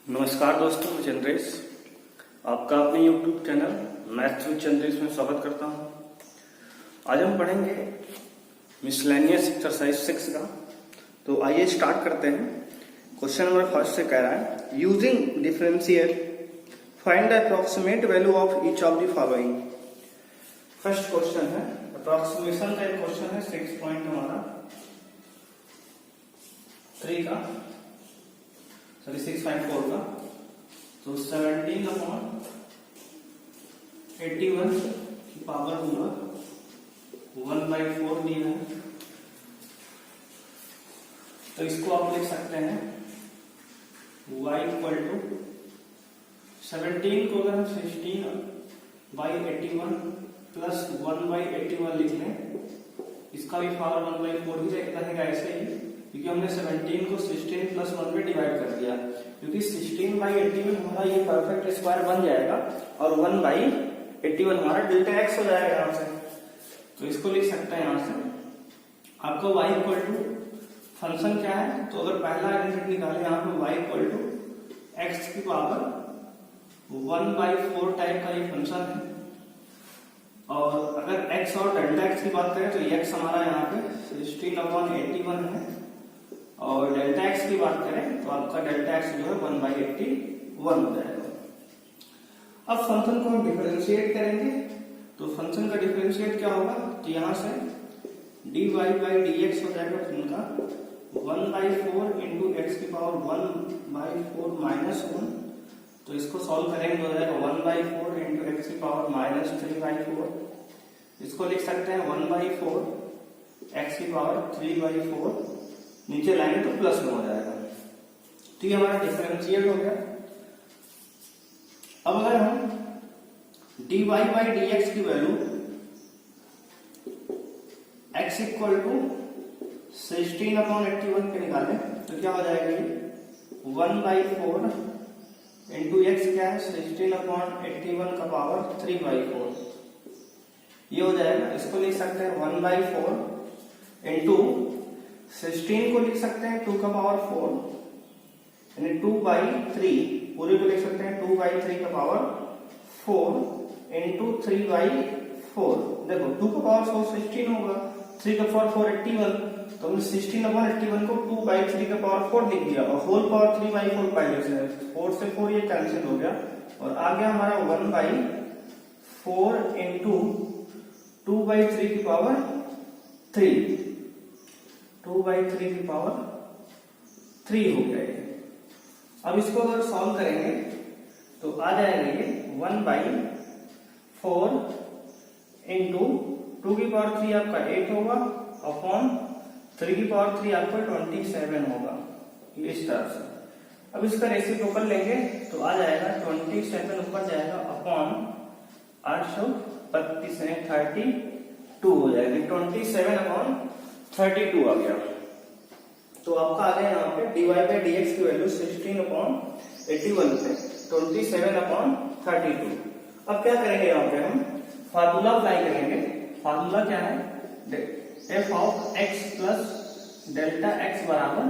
नमस्कार दोस्तों, मैं चंद्रेश आपका अपने YouTube channel maths with Chandresh में स्वागत करता हूं। आज हम पढ़ेंगे मिसलेनियस एक्सरसाइज 6 का। तो आइए स्टार्ट करते हैं। क्वेश्चन नंबर फर्स्ट से कह रहा है using differential find the approximate value of each of the following. First question है अप्रॉक्सीमेशन का एक क्वेश्चन है 6 पॉइंट हमारा 3 का 6.4 का। तो 17/81 की पावर होगा 1/4 दिया है। तो इसको आप लिख सकते हैं y इक्वल टू 17 को अगर हम 16/81 प्लस 1/81 लिख लें, इसका भी पावर 1/4 ही रहेगा ऐसे ही, क्योंकि हमने 17 को 16 प्लस 1 में डिवाइड कर दिया। क्योंकि 16/81 हमारा ये परफेक्ट स्क्वायर बन जाएगा और 1/81 हमारा डेल्टा एक्स हो जाएगा यहाँ से। तो इसको लिख सकते हैं यहाँ से आपको y इक्वल टू फंक्शन क्या है। तो अगर पहला आइडेंटिटी निकाले यहाँ पे y इक्वल टू एक्स की पावर 1/4 टाइप का ये फंक्शन है। और अगर x और डेल्टा एक्स की बात करें तो x हमारा यहाँ पे 16/81 है और डेल्टा एक्स की बात करें तो आपका डेल्टा एक्स जो है 1/81 हो जाएगा। अब फंक्शन को हम डिफरेंशिएट करेंगे। तो फंक्शन का डिफरेंशिएट क्या होगा, तो यहाँ से dy/dx हो जाएगा उनका 1/4 इंटू एक्स की पावर 1/4 माइनस 1। तो इसको सॉल्व करेंगे तो हो जाएगा 1/4 इंटू एक्स की पावर -3/4। इसको लिख सकते हैं 1/4 एक्स की पावर 3/4, नीचे लाएंगे तो प्लस में हो जाएगा। तो ये हमारा डिफरेंशिएट हो गया। अब अगर हम dy/dx की वैल्यू x इक्वल टू 16/81 पे निकालें तो क्या हो जाएगा, ये 1/4 इंटू एक्स क्या है 16/81 का पावर 3/4 ये हो जाएगा। इसको लिख सकते हैं 1/4 इंटू 16 को लिख सकते हैं 2 का पावर 4 यानी 2/3, पूरे को लिख सकते हैं 2/3 का पावर 4 इंटू 3/4। देखो 2 का पावर 4 16 होगा, 3 का पावर 4 81। तो हमने 16/81 को 2/3 का पावर 4 लिख दिया और होल पावर 3/4 पहले से 4 से 4 ये कैंसिल हो गया और आ गया हमारा 1/4 इंटू 2/3 की पावर 3, 2/3 की पावर 3 हो गया ये। अब इसको अगर सॉल्व करेंगे तो आ जाएगा ये 1/4 इंटू 2 की पावर 3 आपका 8 होगा अपॉन 3 की पावर 3 आपका 27 होगा, इस तरह से। अब इसका रेसिप्रोकल लेंगे तो आ जाएगा 27 ऊपर जाएगा अपॉन 832 हो जाएगा, 27/32 आ गया। तो आपका आ गया यहाँ पे dy/dx की वैल्यू 16/81 से 27/32। अब क्या करेंगे, यहाँ पे हम फार्मूला अप्लाई करेंगे। फार्मूला क्या है, f of x plus delta x बराबर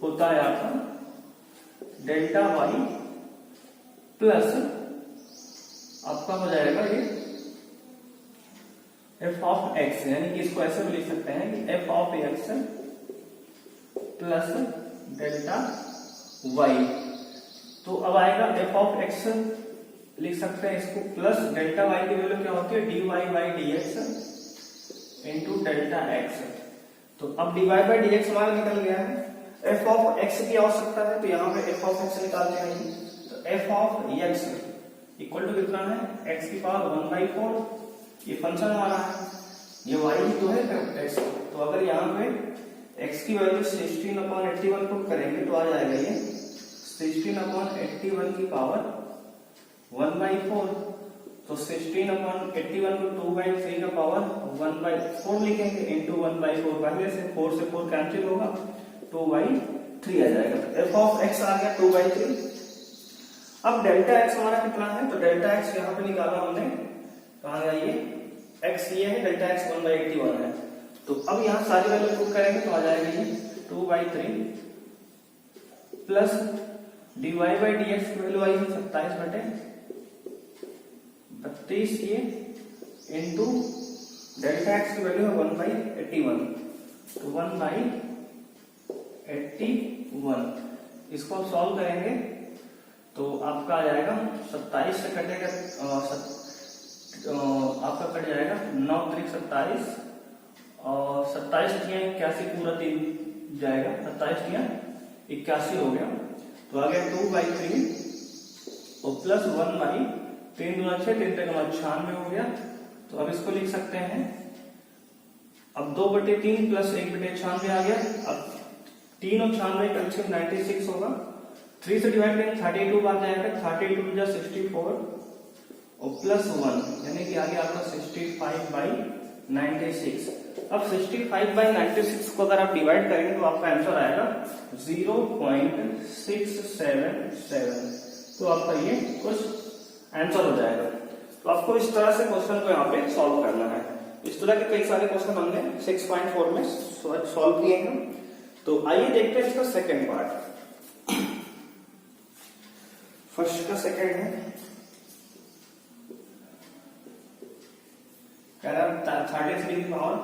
होता है आपका डेल्टा y प्लस आपका हो जाएगा ये f ऑफ x, यानी कि इसको ऐसे भी लिख सकते हैं कि f of x plus delta y। तो अब आएगा f ऑफ x लिख सकते हैं इसको प्लस डेल्टा y की वैल्यू क्या होती है dy/dx इंटू डेल्टा x। तो अब dy/dx हमारा निकल गया है। f ऑफ x की आवश्यकता है तो यहाँ पे f ऑफ x निकालते हैं। तो f of x equal to कितना है x की पावर 1/4, ये फंक्शन हमारा है, ये y ही तो है x। तो अगर यहाँ पे x की वैल्यू 16/81 पुट करेंगे तो आ जाएगा ये 16/81 की पावर 1/4। तो 16/81 को 2/3 का पावर 1/4 लिखेंगे इंटू 1/4, पहले से 4 से 4 कैंसिल होगा 2/3 आ जाएगा। तो f ऑफ x आ गया 2/3। अब डेल्टा x हमारा कितना है, तो डेल्टा x यहाँ पे निकाला हमने, कहा गया ये x ये है, डेल्टा x 1/81 है। तो अब यहाँ सारी वैल्यू पुट करेंगे तो आ जाएगा ये 2/3 plus dy by D x की वैल्यू आई है 27/32 ये इंटू डेल्टा एक्स की वैल्यू है 1/81, तो 1/81। इसको हम सॉल्व करेंगे तो आपका आ जाएगा 27 से कटेगा आपका कट जाएगा 9 3 27 और 27 81 पूरा 3 जाएगा, 27 81 हो गया। तो आ गया 2/3 और प्लस 1/3 2 6 3 3 96 हो गया। तो अब इसको लिख सकते हैं, अब 2/3 प्लस 1/96 आ गया। अब 3 और 96 का एलसीएम 96 होगा, 3 से डिवाइड करेंगे 32 बार जाएगा, 32 जा 64 और प्लस 1 यानी कि आ गया आपका 65/96। अब 65/96 को अगर आप डिवाइड करेंगे तो आपका आंसर आएगा 0.677। तो आपका ये कुछ आंसर हो जाएगा। तो आपको इस तरह से क्वेश्चन को यहाँ पे सॉल्व करना है। इस तरह के कई सारे क्वेश्चन हमने 6.4 में सॉल्व किए हैं। तो आइए देखते हैं इसका सेकंड पार्ट। फर्स्ट का सेकंड है, कह रहा है 33 की पावर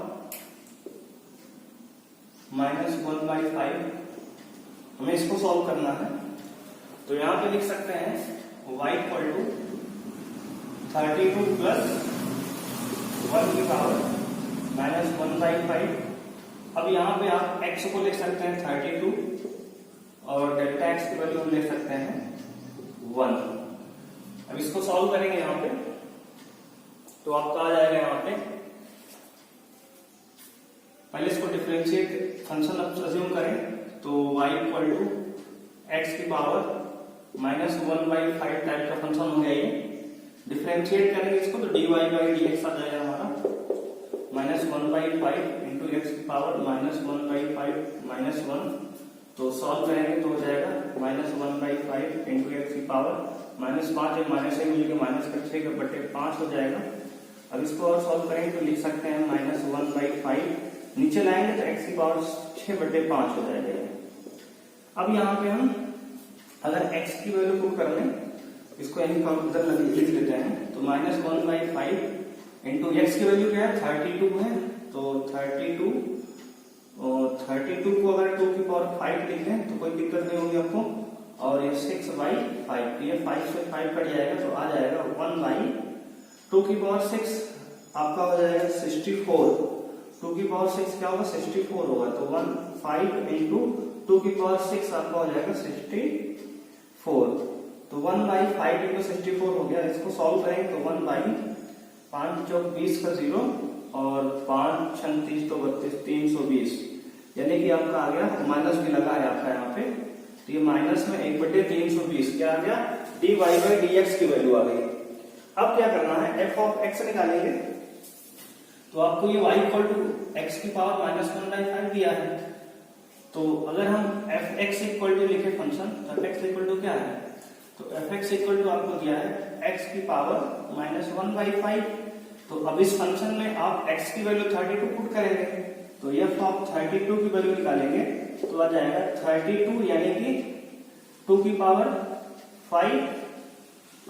-1/5, हमें इसको सॉल्व करना है। तो यहां पे लिख सकते हैं y इक्वल टू 32 प्लस 1 की पावर -1/5। अब यहाँ पे आप x को लिख सकते हैं 32 और डेल्टा x की वैल्यू हम लिख सकते हैं 1। अब इसको सॉल्व करेंगे यहाँ पे तो आपका आ जाएगा यहाँ पे, पहले इसको डिफरेंशिएट फंक्शन अज्यूम करें तो y इक्वल टू x की पावर -1/5 टाइप का फंक्शन हो गया ये। डिफरेंशिएट करेंगे इसको तो dy बाई dx आ जाएगा हमारा -1/5 इंटू x की पावर -1/5 -1। तो सॉल्व करेंगे तो हो जाएगा -1/5 इंटू x की पावर -5 है, माइनस से मिलकर -6/5 हो जाएगा। अब इसको और सॉल्व करेंगे तो लिख सकते हैं -1/5, नीचे लाएंगे तो x की पावर 6/5 हो जाएगा। अब यहाँ पे हम अगर x की वैल्यू पुट कर लें, इसको यहीं पर लिख लेते हैं तो -1/5 इंटू x की वैल्यू क्या है 32 है, तो 32 को अगर 2 की पावर 5 लिख लें तो कोई दिक्कत नहीं होगी आपको। और ये 6/5, ये 5 से 5 कट जाएगा तो आ जाएगा 1/2 की पावर 6 आपका हो जाएगा 64। 2 की पावर 6 क्या होगा 64 होगा, तो 5 इंटू 2 की पावर 6 आपका हो जाएगा 64। तो 1/5 इंटू 64 हो गया। इसको सॉल्व करेंगे तो 1/5 चौक 20 का 0 और 5 36 तो 32 320, यानी कि आपका आ गया, माइनस भी लगा है आपका यहाँ पे, तो ये माइनस में 1/320 क्या आ गया dy बाई dx की वैल्यू आ गई। अब क्या करना है, f ऑफ x निकालेंगे तो आपको ये y इक्वल टू x की पावर -1/5 दिया है। तो अगर हम fx इक्वल टू लिखे फंक्शन, fx इक्वल टू क्या है, तो fx इक्वल टू आपको दिया है x की पावर -1/5। तो अब इस फंक्शन में आप x की वैल्यू 32 पुट करेंगे तो f ऑफ 32 की वैल्यू निकालेंगे तो आ जाएगा 32 यानी कि 2 की पावर 5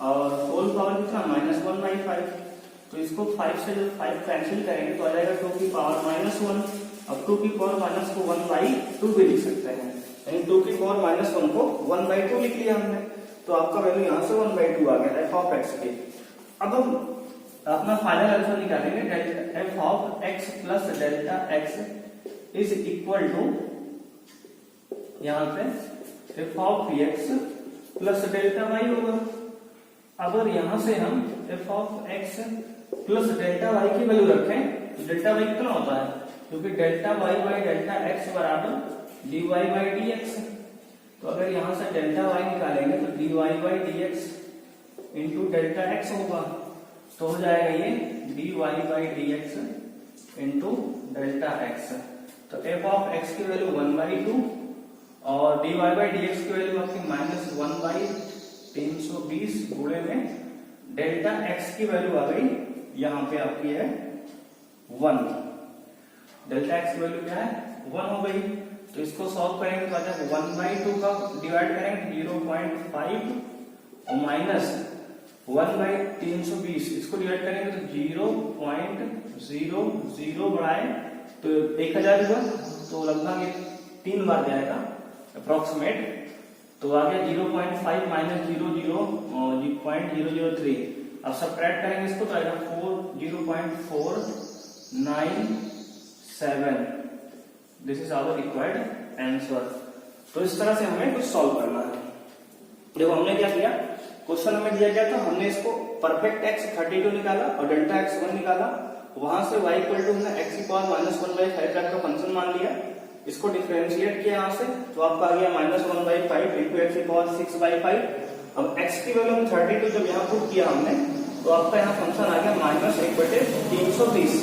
और होल पावर कितना -1/5। तो इसको 5 से जब 5 कैंसिल करेंगे तो आ जाएगा 2 की पावर -1। अब 2 की पावर माइनस को 1/2 भी लिख सकते हैं, यानी 2 की पावर -1 को 1/2 लिख लिया हमने, तो आपका वैल्यू यहाँ से 1/2 आ गया f ऑफ x के। अब हम अपना फाइनल आंसर निकालेंगे, f of x plus delta x is equal to यहाँ पे f of x plus delta y होगा। अगर यहां से हम f of x plus delta y की वैल्यू रखें तो डेल्टा y कितना होता है, क्योंकि delta y by delta x बराबर dy बाई dx। तो अगर यहां से डेल्टा y निकालेंगे तो dy by dx into delta x होगा, तो हो जाएगा ये dy by dx into delta x। तो f ऑफ x की वैल्यू 1/2 और dy बाई dx की वैल्यू आपकी -1/320 गुणे में डेल्टा x की वैल्यू आ गई यहाँ पे आपकी है 1। डेल्टा x की वैल्यू क्या है 1 हो गई। तो इसको सॉल्व करेंगे तो आ जाएगा 1/2 का डिवाइड करेंगे 0.5 और माइनस 1/320 इसको डिवाइड करेंगे तो 0.00 बढ़ाए तो 1000 हुआ, तो लगभग 3 बार जाएगा अप्रोक्सीमेट, तो आ गया 0.5 माइनस 0.003। अब सबट्रैक्ट करेंगे इसको तो आएगा 0.497। This is our required answer. तो इस तरह से हमें कुछ सॉल्व करना है। देखो हमने क्या किया, क्वेश्चन हमें दिया गया था, हमने इसको परफेक्ट x 32 निकाला और डेल्टा x 1 निकाला, वहां से y इक्वल टू हमने x की पावर -1/5 का फंक्शन मान लिया, इसको डिफरेंशिएट किया यहाँ से तो आपका आ गया -1/5 इंटू x की पावर 6/5। अब x की वैल्यू 32 जब यहाँ पुट किया हमने तो आपका यहाँ फंक्शन आ गया -1/320।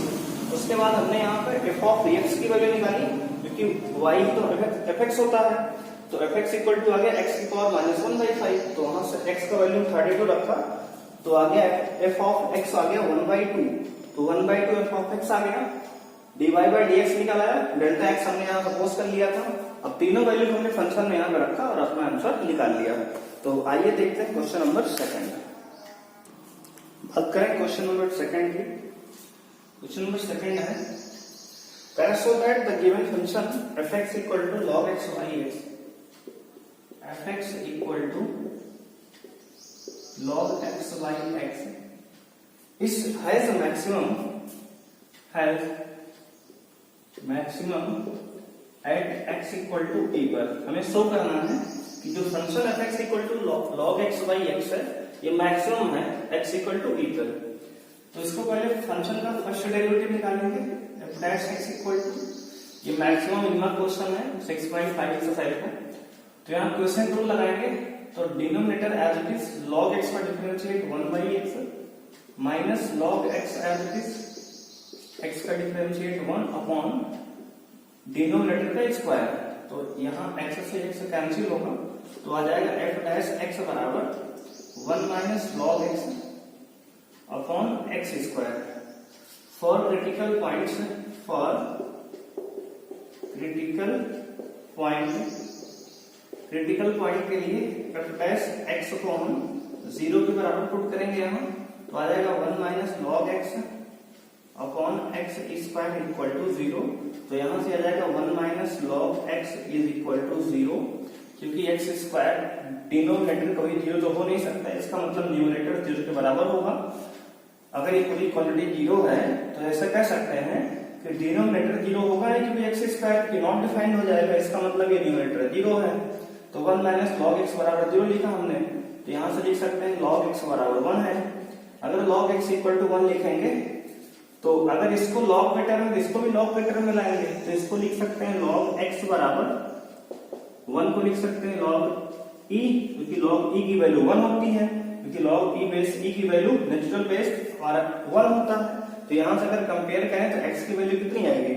उसके बाद हमने यहाँ पर f ऑफ x की वैल्यू निकाली, क्योंकि y तो fx होता है, तो fx इक्वल टू आ गया x की पावर -1/5, तो वहां से x का वैल्यू 32 रखा तो आ गया f ऑफ x आ गया 1/2, तो 1/2 f ऑफ x आ गया, dy बाई dx निकाला है, डेल्टा x हमने यहाँ सपोज कर लिया था। अब तीनों वैल्यू हमने फंक्शन में यहाँ पे रखा और अपना आंसर निकाल लिया। तो आइए देखते हैं क्वेश्चन नंबर 2। बात करें क्वेश्चन नंबर 2 की। क्वेश्चन नंबर 2 है, so that the given function fx equal to log x y x, fx equal to log x y x is has maximum at x equal to e पर। हमें show करना है कि जो function fx equal to log x y x है ये maximum है x equal to e पर। तो इसको पहले फंक्शन का फर्स्ट डेरिवेटिव निकालेंगे f dash x equal to, ये मैक्सिमम मिनिमम क्वेश्चन है 6.5 एक्सरसाइज का। तो यहाँ क्वेश्चन रूल लगाएंगे तो denominator as it is log x का differentiate 1/x minus log x as it is x का डिफरेंशिएट 1 अपॉन डिनोमिनेटर का स्क्वायर। तो यहाँ x से x कैंसिल होगा तो आ जाएगा f डैश x बराबर 1 minus log x upon x square. For critical points, for critical point के लिए f डैश x को हम 0 के बराबर पुट करेंगे यहाँ तो आ जाएगा 1 minus log x upon x square equal to 0। तो यहाँ से आ जाएगा 1 minus log x is equal to 0, क्योंकि x स्क्वायर डिनोमिनेटर कभी 0 तो हो नहीं सकता, इसका मतलब न्यूमरेटर 0 के बराबर होगा। अगर ये पूरी क्वांटिटी 0 है तो ऐसा कह सकते हैं कि डिनोमिनेटर 0 होगा नहीं, क्योंकि x स्क्वायर की नॉट डिफाइंड हो जाएगा, इसका मतलब ये न्यूमरेटर 0 है। तो 1 माइनस log x बराबर 0 लिखा हमने, तो यहाँ से लिख सकते हैं log x बराबर 1 है। अगर log x इक्वल टू 1 लिखेंगे तो अगर इसको log वेक्टर में इसको भी log वेक्टर में लाएंगे तो इसको लिख सकते हैं log x बराबर 1 को लिख सकते हैं log e, क्योंकि log e की वैल्यू 1 होती है, क्योंकि log e बेस e की वैल्यू नेचुरल बेस 1 होता है। तो यहाँ से अगर कंपेयर करें तो x की वैल्यू कितनी आएगी,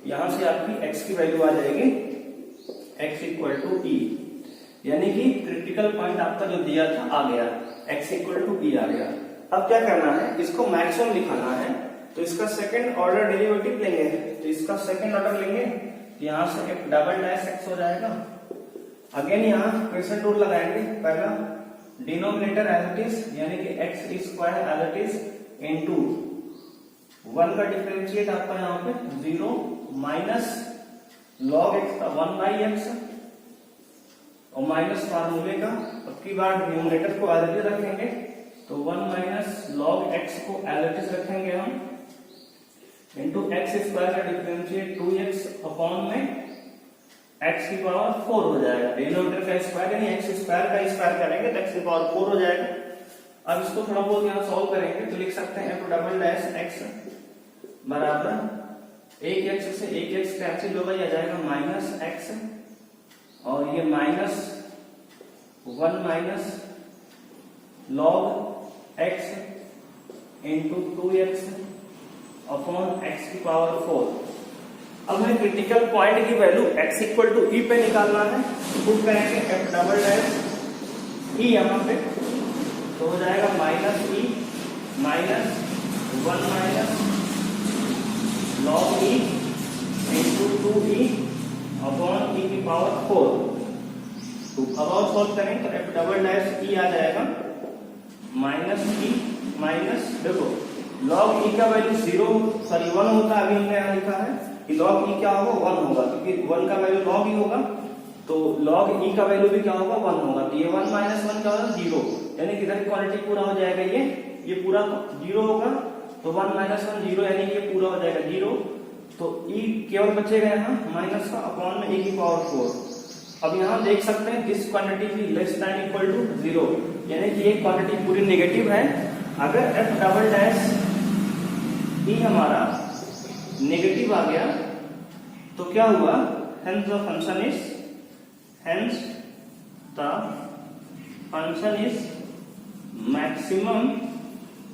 यहाँ से आपकी x की वैल्यू आ जाएगी x इक्वल टू e, यानी कि क्रिटिकल पॉइंट आपका जो दिया था आ गया, x इक्वल टू e आ गया। अब क्या करना है, इसको मैक्सिमम लिखाना है, तो इसका सेकंड ऑर्डर डेरिवेटिव लेंगे, तो इसका सेकंड ऑर्डर लेंगे, यहाँ से f डबल डैश x हो जाएगा। अगेन यहाँ क्वेश्चन रूल लगाएंगे, पहला डिनोमिनेटर एज इट इज यानी कि x square as it is into 1 का डिफरेंशिएट आपका यहाँ पे 0 माइनस log x का 1/x और माइनस फार्मूले का अब की बार न्यूमरेटर को एज इट इज रखेंगे, तो 1 माइनस log x को एज इट इज रखेंगे हम इनटू x स्क्वायर का डिफरेंशिएट 2x अपॉन में x की पावर 4 हो जाएगा। डिनोमिनेटर का स्क्वायर यानी x स्क्वायर का स्क्वायर करेंगे तो x की पावर 4 हो जाएगा। अब इसको थोड़ा बहुत यहाँ सॉल्व करेंगे तो लिख सकते हैं f डबल डैश x बराबर 1x से 1x कैंसिल होगा, ये आ जाएगा माइनस x और ये minus 1 minus log x into 2x upon x की पावर 4। अब हमें क्रिटिकल पॉइंट की value x equal to e पे निकालना है, पुट करेंगे f डबल डैश e यहाँ पे, तो हो जाएगा minus e minus 1 minus log e into 2e upon e की पावर 4। तो अब और सॉल्व करें तो एफ डबल डैश ई आ जाएगा माइनस ई माइनस, देखो लॉग ई का वैल्यू 1 होता है, अभी हमने यहाँ लिखा है कि लॉग ई क्या होगा 1 होगा, क्योंकि 1 का वैल्यू लॉग ई होगा, तो लॉग ई का वैल्यू भी क्या होगा 1 होगा। तो ये 1 माइनस 1 क्या होगा 0, यानी कि इधर क्वांटिटी पूरा हो जाएगा, ये पूरा 0 होगा, तो 1 माइनस 1 0, यानी कि ये पूरा हो जाएगा 0। तो ई केवल बचेगा यहाँ माइनस का अपॉन में e की पावर 4। अब यहाँ देख सकते हैं दिस क्वांटिटी भी लेस देन इक्वल टू 0, यानी कि ये क्वांटिटी पूरी नेगेटिव है। अगर एफ डबल डैश ई हमारा नेगेटिव आ गया तो क्या हुआ, hence the function is maximum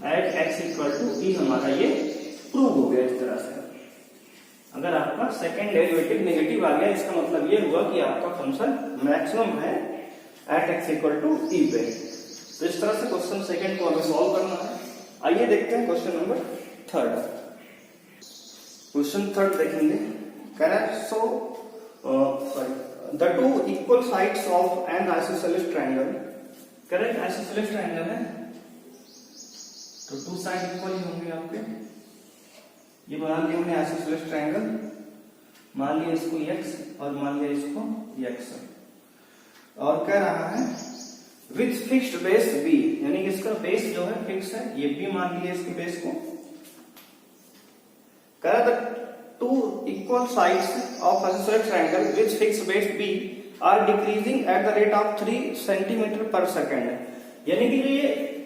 at x equal to e, हमारा ये प्रूव हो गया इस तरह से। अगर आपका सेकेंड डेरिवेटिव नेगेटिव आ गया, इसका मतलब ये हुआ कि आपका फंक्शन मैक्सिमम है एट एक्स इक्वल टू ई पे। तो इस तरह से क्वेश्चन सेकेंड को हमें सॉल्व करना है। आइए देखते हैं question number third. Question third देखेंगे, कह रहा है so the two equal sides of N isosceles triangle, कह रहा है आइसोसेलेस ट्रायंगल है तो टू साइड इक्वल ही होंगे आपके। ये बना लिया हमने आइसोसेलेस ट्रायंगल, मान लिया इसको x और मान लिया इसको x, और कह रहा है विथ फिक्स्ड बेस b, यानी कि इसका बेस जो है फिक्स है, ये b मान लिया इसके बेस को। कह रहा है two equal sides of isosceles triangle with fixed base b are decreasing at the rate of 3 centimetre per second, यानी कि ये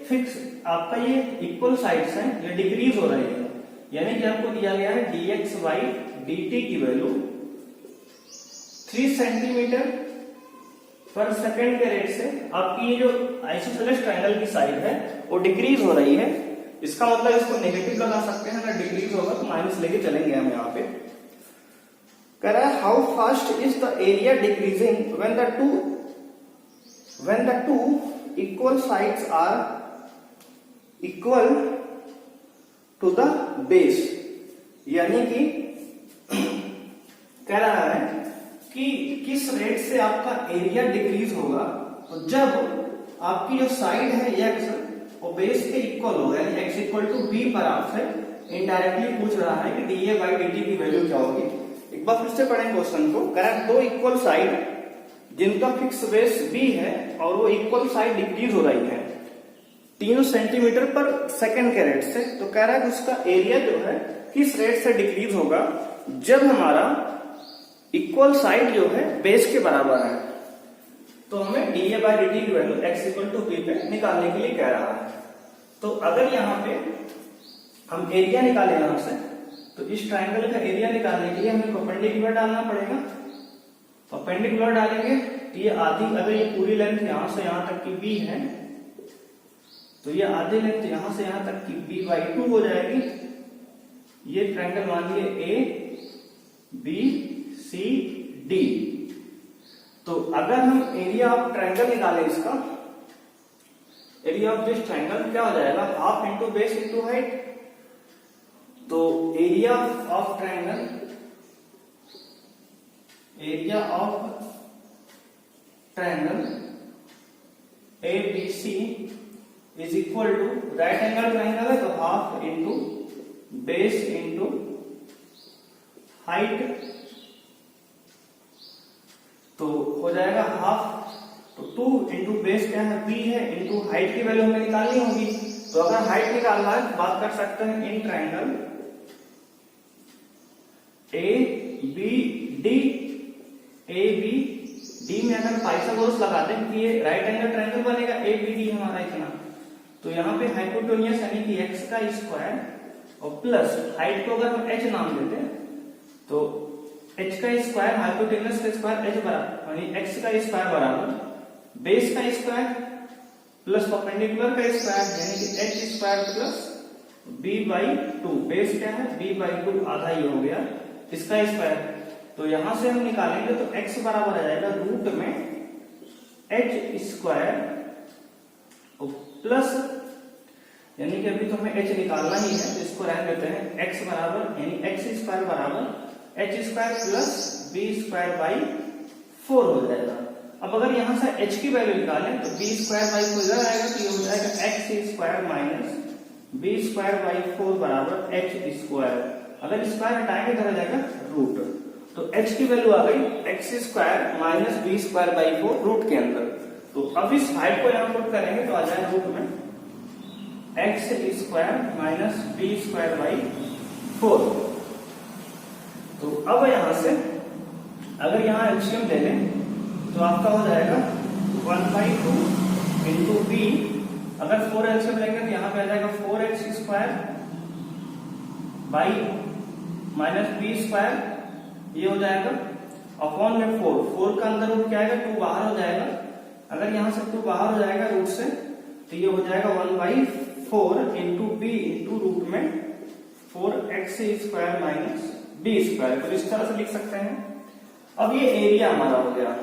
फिक्स आपका ये इक्वल साइड्स हैं, ये डिक्रीज हो रही है, यानी कि आपको दिया गया है dx बाई dt की वैल्यू 3 सेंटीमीटर पर सेकेंड के रेट से आपकी ये जो आइसोसेलेस ट्रायंगल की साइड है वो डिक्रीज हो रही है। इसका मतलब इसको नेगेटिव लगा सकते हैं, अगर डिक्रीज होगा तो माइनस लेके चलेंगे हम यहाँ पे। कह रहा है how fast is the area decreasing when the two equal sides are equal to the base, यानी कि कह रहा है कि किस रेट से आपका एरिया डिक्रीज होगा, तो जब आपकी जो साइड है x वो बेस के इक्वल होगा, यानी x इक्वल टू b पर आपसे इनडायरेक्टली पूछ रहा है कि dA बाई dt की वैल्यू क्या होगी। एक बार फिर से पढ़ें क्वेश्चन को। कह रहा है दो इक्वल साइड जिनका फिक्स बेस b है और वो इक्वल साइड डिक्रीज हो रही है 3 सेंटीमीटर पर सेकेंड के रेट से, तो कह रहा है कि उसका एरिया जो है किस रेट से डिक्रीज होगा जब हमारा इक्वल साइड जो है बेस के बराबर है। तो हमें dA बाई dt की value x equal to b पे निकालने के लिए कह रहा है। तो अगर यहाँ पे हम एरिया निकाले यहां से, तो इस ट्राइंगल का एरिया निकालने के लिए हमें परपेंडिकुलर डालना पड़ेगा। परपेंडिकुलर डालेंगे तो ये आधी, अगर ये पूरी लेंथ यहां से यहां तक की b है तो ये आधी लेंथ यहां से यहां तक की b बाई 2 हो जाएगी। ये ट्राइंगल मान लिए a b c d। तो अगर हम एरिया ऑफ ट्राइंगल निकालें, इसका एरिया ऑफ दिस ट्राइंगल क्या हो जाएगा, half into base into height. तो area of triangle, area of triangle ABC is equal to right angle triangle है तो half into base into height, तो हो जाएगा हाफ। तो 2 इंटू बेस क्या है b है, इंटू हाइट की वैल्यू हमें निकालनी होगी। तो अगर हाइट निकालना है तो बात कर सकते हैं इन ट्राइंगल ABD। ABD में अगर पाइथागोरस लगाते हैं कि ये राइट एंगल ट्राइंगल बनेगा ABD हमारा इतना, तो यहाँ पे हाइपोटेन्यूज यानी कि x का स्क्वायर और प्लस हाइट को अगर हम h नाम देते हैं तो h का स्क्वायर हाइपोटेन्यूज का स्क्वायर h बराबर, यानी x का स्क्वायर बराबर बेस का स्क्वायर प्लस परपेंडिकुलर का स्क्वायर, यानी कि h square plus b by 2। Base क्या है b बाई 2, आधा ही हो गया इसका स्क्वायर। तो यहां से हम निकालेंगे तो x बराबर आ जाएगा रूट में h स्क्वायर प्लस, यानी कि अभी तो हमें h निकालना ही है तो इसको रहने देते हैं, x बराबर यानी x स्क्वायर बराबर h square plus b square by 4 हो जाएगा। अब अगर यहां से h की वैल्यू निकालें तो बी स्क्वायर बाई 4 इधर आएगा तो ये हो जाएगा x square minus b square by 4 बराबर एच स्क्वायर। अगर स्क्वायर हटाएंगे तो आ जाएगा रूट, तो h की वैल्यू आ गई x square minus b square by 4 root के अंदर। तो अब इस हाइट को यहां पुट करेंगे तो आ जाएगा रूट में x square minus b square by 4। तो अब यहां से अगर यहां एलसीएम ले लें तो आपका हो जाएगा 1/2 इंटू बी। अगर 4 एलसीएम लेंगे तो यहाँ पे आ जाएगा 4x square by minus b square, ये हो जाएगा अपॉन में 4 का अंदर रूट क्या आएगा 2 बाहर हो जाएगा। अगर यहाँ से 2 बाहर हो जाएगा रूट से तो ये हो जाएगा 1/4 इंटू बी इंटू रूट में 4x square minus b square. तो इस तरह से लिख सकते हैं। अब ये एरिया हमारा हो गया।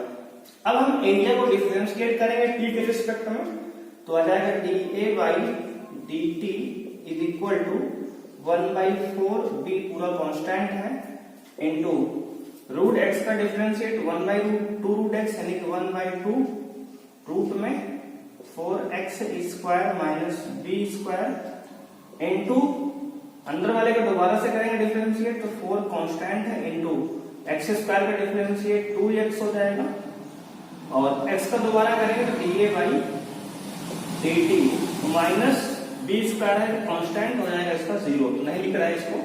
अब हम एरिया को डिफरेंशिएट करेंगे t के रिस्पेक्ट में तो आ जाएगा dA by dt is equal to 1/4 b पूरा कांस्टेंट है इंटू रूट x का डिफरेंशिएट 1/2 रूट x यानी कि 1/2 रूट में 4x square minus b square into अंदर वाले को दोबारा से करेंगे डिफरेंशिएट तो 4 कांस्टेंट है इंटू x स्क्वायर का डिफरेंशिएट 2x हो जाएगा और x का दोबारा करेंगे तो dA by dt minus b square है कांस्टेंट हो जाएगा इसका 0, तो नहीं लिख रहा है इसको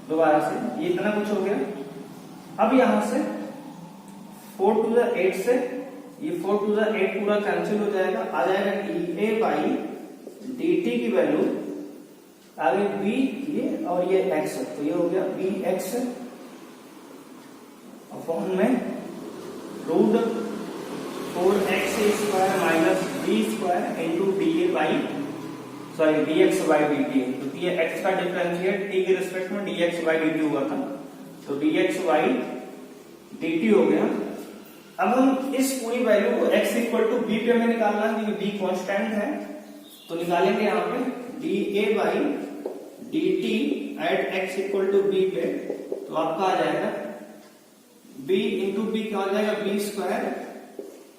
दोबारा से। ये इतना कुछ हो गया। अब यहां से 4 to the 8 से ये 4 to the 8 पूरा कैंसिल हो जाएगा। आ जाएगा dA बाई dt की वैल्यू आ गई b ये और ये x, तो ये हो गया bx अपॉन में root 4x square minus b square into dA by dx by dt। तो ये x का डिफरेंशिएट t के रिस्पेक्ट में dx बाई dt हुआ था तो dx बाई dt हो गया। अब हम इस पूरी वैल्यू को x इक्वल टू b पे हमें निकालना है क्योंकि b कांस्टेंट है, तो निकालेंगे यहाँ पे dA by dt at x equal to b पे तो आपका आ जाएगा b इंटू बी क्या हो जाएगा b स्क्वायर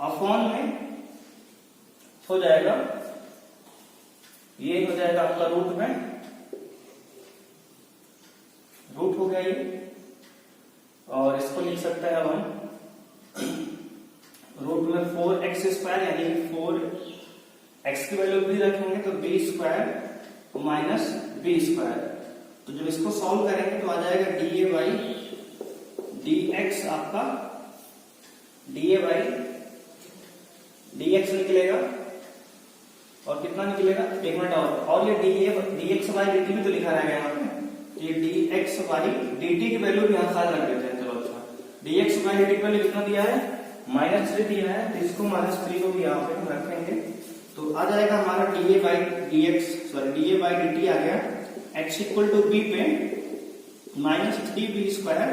अपॉन में हो जाएगा ये हो जाएगा आपका रूट में रूट हो गया ये, और इसको लिख सकते हैं अब हम रूट में 4x स्क्वायर यानी 4x की वैल्यू भी रखेंगे तो b square minus b square. तो जब इसको सॉल्व करेंगे तो आ जाएगा dA बाई dx आपका dA बाई dx निकलेगा और कितना निकलेगा एक मिनट और ये dx बाई dt भी तो लिखा रहेगा यहाँ पे, ये dx बाई dt की वैल्यू भी यहाँ साथ रख देते हैं। चलो अच्छा dx बाई dt की वैल्यू कितना दिया है -3 दिया है तो इसको -3 को भी यहाँ पे हम रखेंगे तो आ जाएगा हमारा dA बाई dt आ गया x इक्वल टू b पे -3b स्क्वायर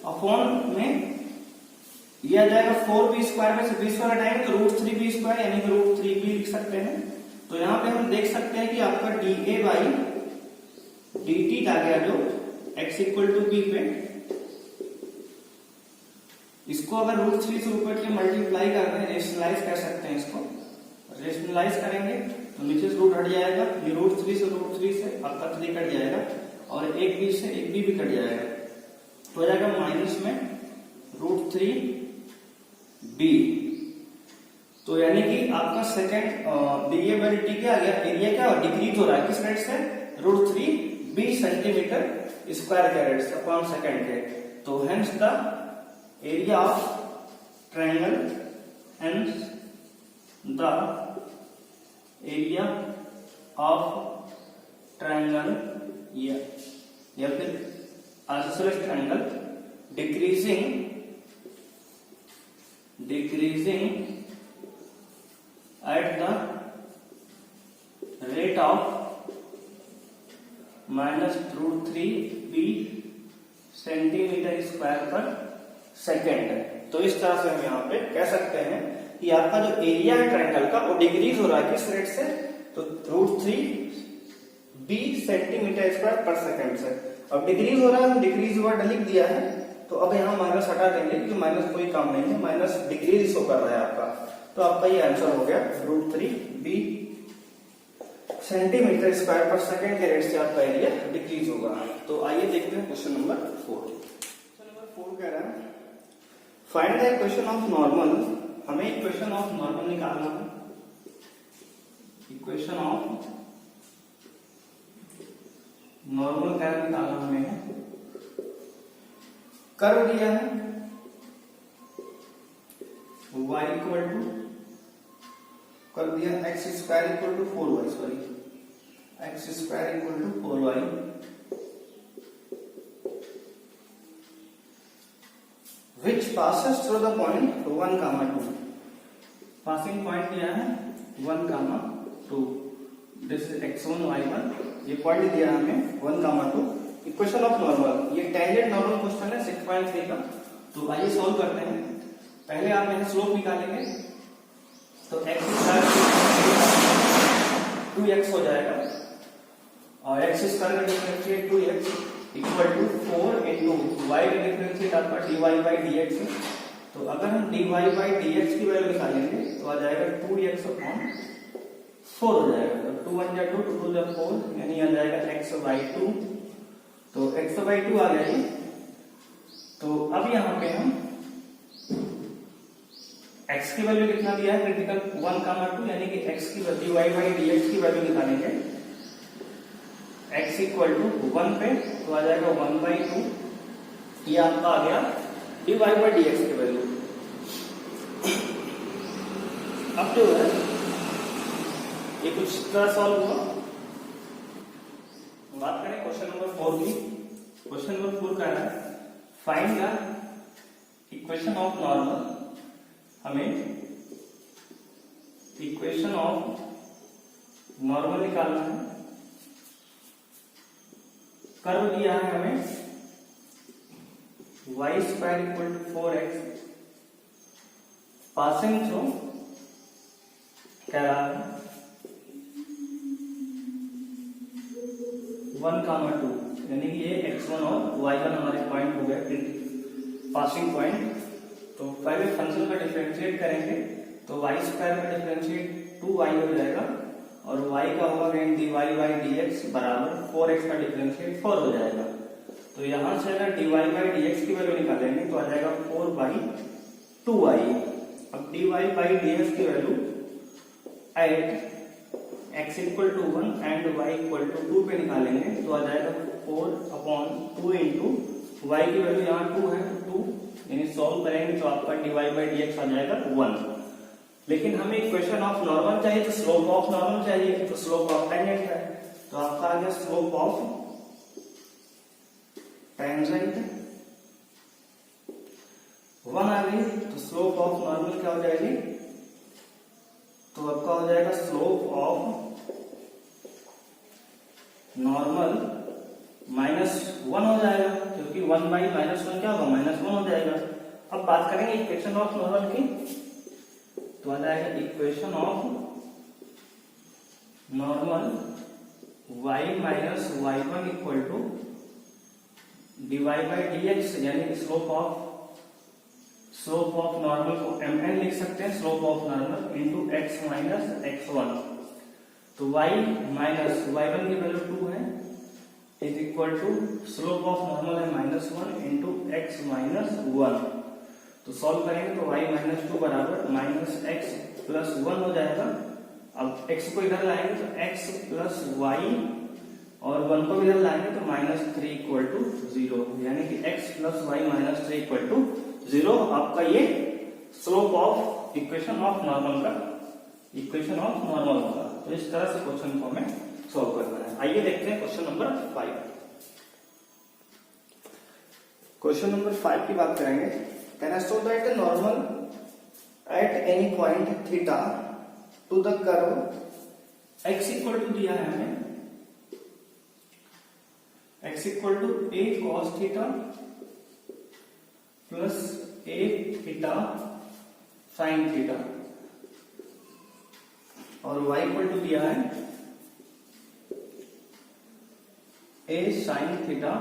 अपॉन में ये आ जाएगा 4b स्क्वायर में से b स्क्वायर हटाएंगे तो √3b स्क्वायर यानी कि √3b लिख सकते हैं। तो यहाँ पे हम देख सकते हैं कि आपका dA बाई dt आ गया जो x इक्वल टू b पे, इसको अगर √3 से ऊपर के मल्टीप्लाई कर रहे हैं रेशनलाइज कर सकते हैं, इसको रेशनलाइज करेंगे तो नीचे से रूट हट जाएगा, ये √3 से आपका 3 कट जाएगा और एक b से एक b भी कट जाएगा तो हो जाएगा माइनस में √3b। तो यानी कि आपका सेकंड dA बाई dt क्या आ गया, एरिया क्या डिक्रीज हो रहा है किस रेट से √3b सेंटीमीटर स्क्वायर के रेट से पर सेकंड के। तो hence the area of triangle hence the area of triangle या फिर isosceles triangle decreasing at the rate of -√3b centimetre square पर सेकेंड है। तो इस तरह से हम यहाँ पे कह सकते हैं कि आपका जो एरिया है ट्रायंगल का वो डिक्रीज हो रहा है किस रेट से तो √3b सेंटीमीटर स्क्वायर पर सेकेंड से। अब डिक्रीज हो रहा है, डिक्रीज वर्ड लिख दिया है तो अब यहाँ माइनस हटा देंगे क्योंकि माइनस कोई काम नहीं है, माइनस डिक्रीज शो कर रहा है आपका। तो आपका ये आंसर हो गया √3b सेंटीमीटर स्क्वायर पर सेकंड के रेट से आपका एरिया डिक्रीज होगा। तो आइए देखते हैं क्वेश्चन नंबर 4। क्वेश्चन नंबर 4 कह रहा है find the equation of normal. हमें इक्वेशन ऑफ नॉर्मल निकालना है। इक्वेशन ऑफ नॉर्मल क्या निकालना हमें। कर्व दिया है y इक्वल टू, कर दिया x square equal to 4y, sorry x square equal to 4y, which passes through the point 1, 2। Passing point दिया है 1, 2। दिस इज x1 y1, ये पॉइंट दिया है हमें 1, 2। इक्वेशन ऑफ नॉर्मल, ये टेंजेंट नॉर्मल क्वेश्चन है 6.3 का। तो आइए सॉल्व करते हैं। पहले आप यहाँ स्लोप निकालेंगे तो x स्क्वायर 2x हो जाएगा और x स्क्वायर का differentiate 2x equal to 4 into y का डिफरेंशिएट आपका dy बाई dx है। तो अगर हम dy बाई dx की वैल्यू निकालेंगे तो आ जाएगा 2x अपॉन 4 हो जाएगा। तो 2 1 2 2 2 4 यानी आ जाएगा x बाई 2। तो x बाई 2 आ गया ये। तो अब यहाँ पे हम x की वैल्यू कितना दिया है क्रिटिकल 1, 2 यानी कि x की dy बाई dx की वैल्यू निकालेंगे x इक्वल टू 1 पे, तो आ जाएगा 1/2। ये आपका आ गया dy बाई dx की वैल्यू। अब जो है ये कुछ तरह सॉल्व हुआ। बात करें क्वेश्चन नंबर 4 की। क्वेश्चन नंबर 4 का है find the equation of normal. हमें इक्वेशन ऑफ नॉर्मल निकालना है। कर्व दिया है हमें y square equal to 4x, passing through कह रहा है 1, 2 यानी कि ये x1 और y1 हमारे पॉइंट हो गए पासिंग पॉइंट। तो पहले फंक्शन का डिफरेंशिएट करेंगे तो y स्क्वायर का डिफरेंशिएट 2y हो जाएगा और y का होगा अगेन dy बाई dx बराबर 4x का डिफरेंशिएट 4 हो जाएगा। तो यहां से अगर dy बाई dx की वैल्यू निकालेंगे तो आ जाएगा 4/2y। अब dy बाई dx की value at x equal to 1 and y equal to 2 पे निकालेंगे तो आ जाएगा 4/2 इंटू y की वैल्यू यहाँ 2 है, 2 यानी सॉल्व करेंगे तो आपका dy बाई dx आ जाएगा 1। लेकिन हमें इक्वेशन ऑफ नॉर्मल चाहिए तो स्लोप ऑफ नॉर्मल चाहिए, तो स्लोप ऑफ टेंजेंट है। तो आपका आ गया स्लोप ऑफ टेंजेंट 1 आ गई। तो स्लोप ऑफ नॉर्मल क्या हो जाएगी, तो आपका हो जाएगा स्लोप ऑफ नॉर्मल -1 हो जाएगा क्योंकि 1/-1 क्या होगा -1 हो जाएगा। अब बात करेंगे इक्वेशन ऑफ नॉर्मल की, तो आ जाएगा equation of normal y minus y1 equal to dy by dx यानी स्लोप ऑफ नॉर्मल को mn लिख सकते हैं, slope of normal into x minus x1। तो y माइनस y1 की वैल्यू 2 है is equal to slope of normal है -1 into x minus 1। तो सॉल्व करेंगे तो y माइनस 2 बराबर -x प्लस 1 हो जाएगा। अब x को इधर लाएंगे तो x प्लस y और 1 को इधर लाएंगे तो -3 इक्वल टू 0 यानी कि x plus y minus 3 equal to 0। आपका ये slope of equation of normal का इक्वेशन ऑफ नॉर्मल होगा। तो इस तरह से क्वेश्चन को हमें सॉल्व करना है। आइए देखते हैं क्वेश्चन नंबर 5। क्वेश्चन नंबर 5 की बात करेंगे। Can I show that normal at any point theta to the curve x equal to दिया है हमें x equal to a cos theta plus a theta sine theta और y इक्वल टू दिया है a sin theta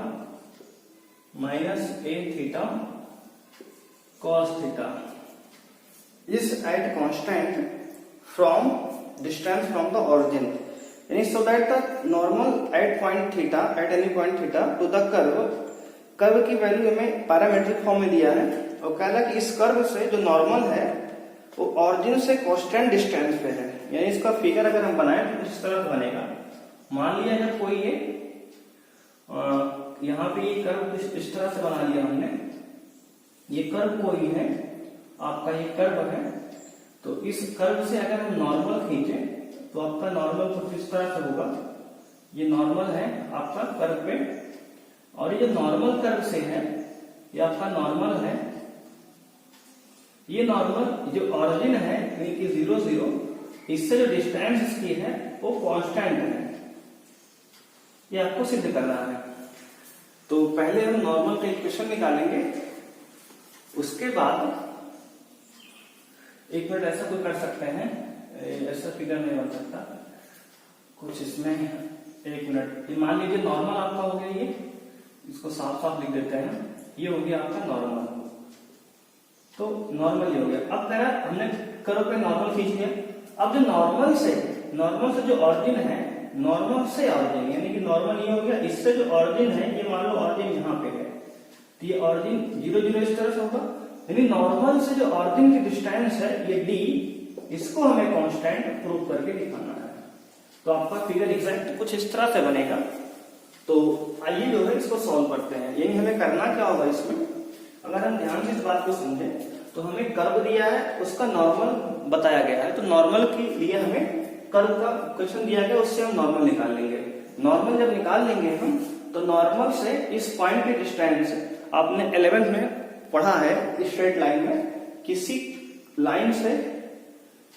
minus a theta cos theta is at constant from distance from the origin, यानी so that the normal at point theta at any point theta to the curve की value हमें parametric form में दिया है और कह रहा है कि इस कर्व से जो नॉर्मल है वो ऑरिजिन से कांस्टेंट डिस्टेंस पे है, यानी इसका फिगर अगर हम बनाएं तो इस तरह से बनेगा। मान लिया जब कोई ये यहाँ पे ये कर्व इस तरह से बना लिया हमने, ये कर्व कोई है आपका, ये कर्व है, तो इस कर्व से अगर हम नॉर्मल खींचे तो आपका नॉर्मल कुछ इस तरह से होगा। ये नॉर्मल है आपका कर्व पे, और ये जो नॉर्मल कर्व से है ये आपका नॉर्मल है, ये नॉर्मल जो ऑरिजिन है यानी कि 0 0, इससे जो डिस्टेंस इसकी है वो कांस्टेंट है, ये आपको सिद्ध करना है। तो पहले हम नॉर्मल का इक्वेशन निकालेंगे, उसके बाद एक मिनट ऐसा कोई कर सकते हैं, ऐसा फिगर नहीं बन सकता कुछ इसमें, एक मिनट। ये मान लीजिए नॉर्मल आपका हो गया, ये इसको साफ साफ लिख देते हैं, ये हो गया आपका नॉर्मल, तो नॉर्मल ये हो गया। अब कह रहा हमने कर्व पे नॉर्मल खींच लिया, अब जो नॉर्मल से जो ऑरिजिन है, नॉर्मल से ऑरिजिन यानी कि नॉर्मल ये हो गया, इससे जो ऑरिजिन है ये मान लो ऑरिजिन यहाँ पे है, तो ये ऑरिजिन 0 0 इस तरह से होगा, यानी नॉर्मल से जो ऑरिजिन की डिस्टेंस है ये d, इसको हमें कांस्टेंट प्रूव करके दिखाना है। तो आपका फिगर एग्जैक्ट कुछ इस तरह से बनेगा। तो आइए जो है इसको सॉल्व करते हैं। यानी हमें करना क्या होगा इसमें, अगर हम ध्यान से इस बात को समझें तो हमें कर्व दिया है, उसका नॉर्मल बताया गया है, तो नॉर्मल के लिए हमें कर्व का इक्वेशन दिया गया, उससे हम नॉर्मल निकाल लेंगे। नॉर्मल जब निकाल लेंगे हम, तो नॉर्मल से इस पॉइंट की डिस्टेंस आपने 11th में पढ़ा है, स्ट्रेट लाइन में किसी लाइन से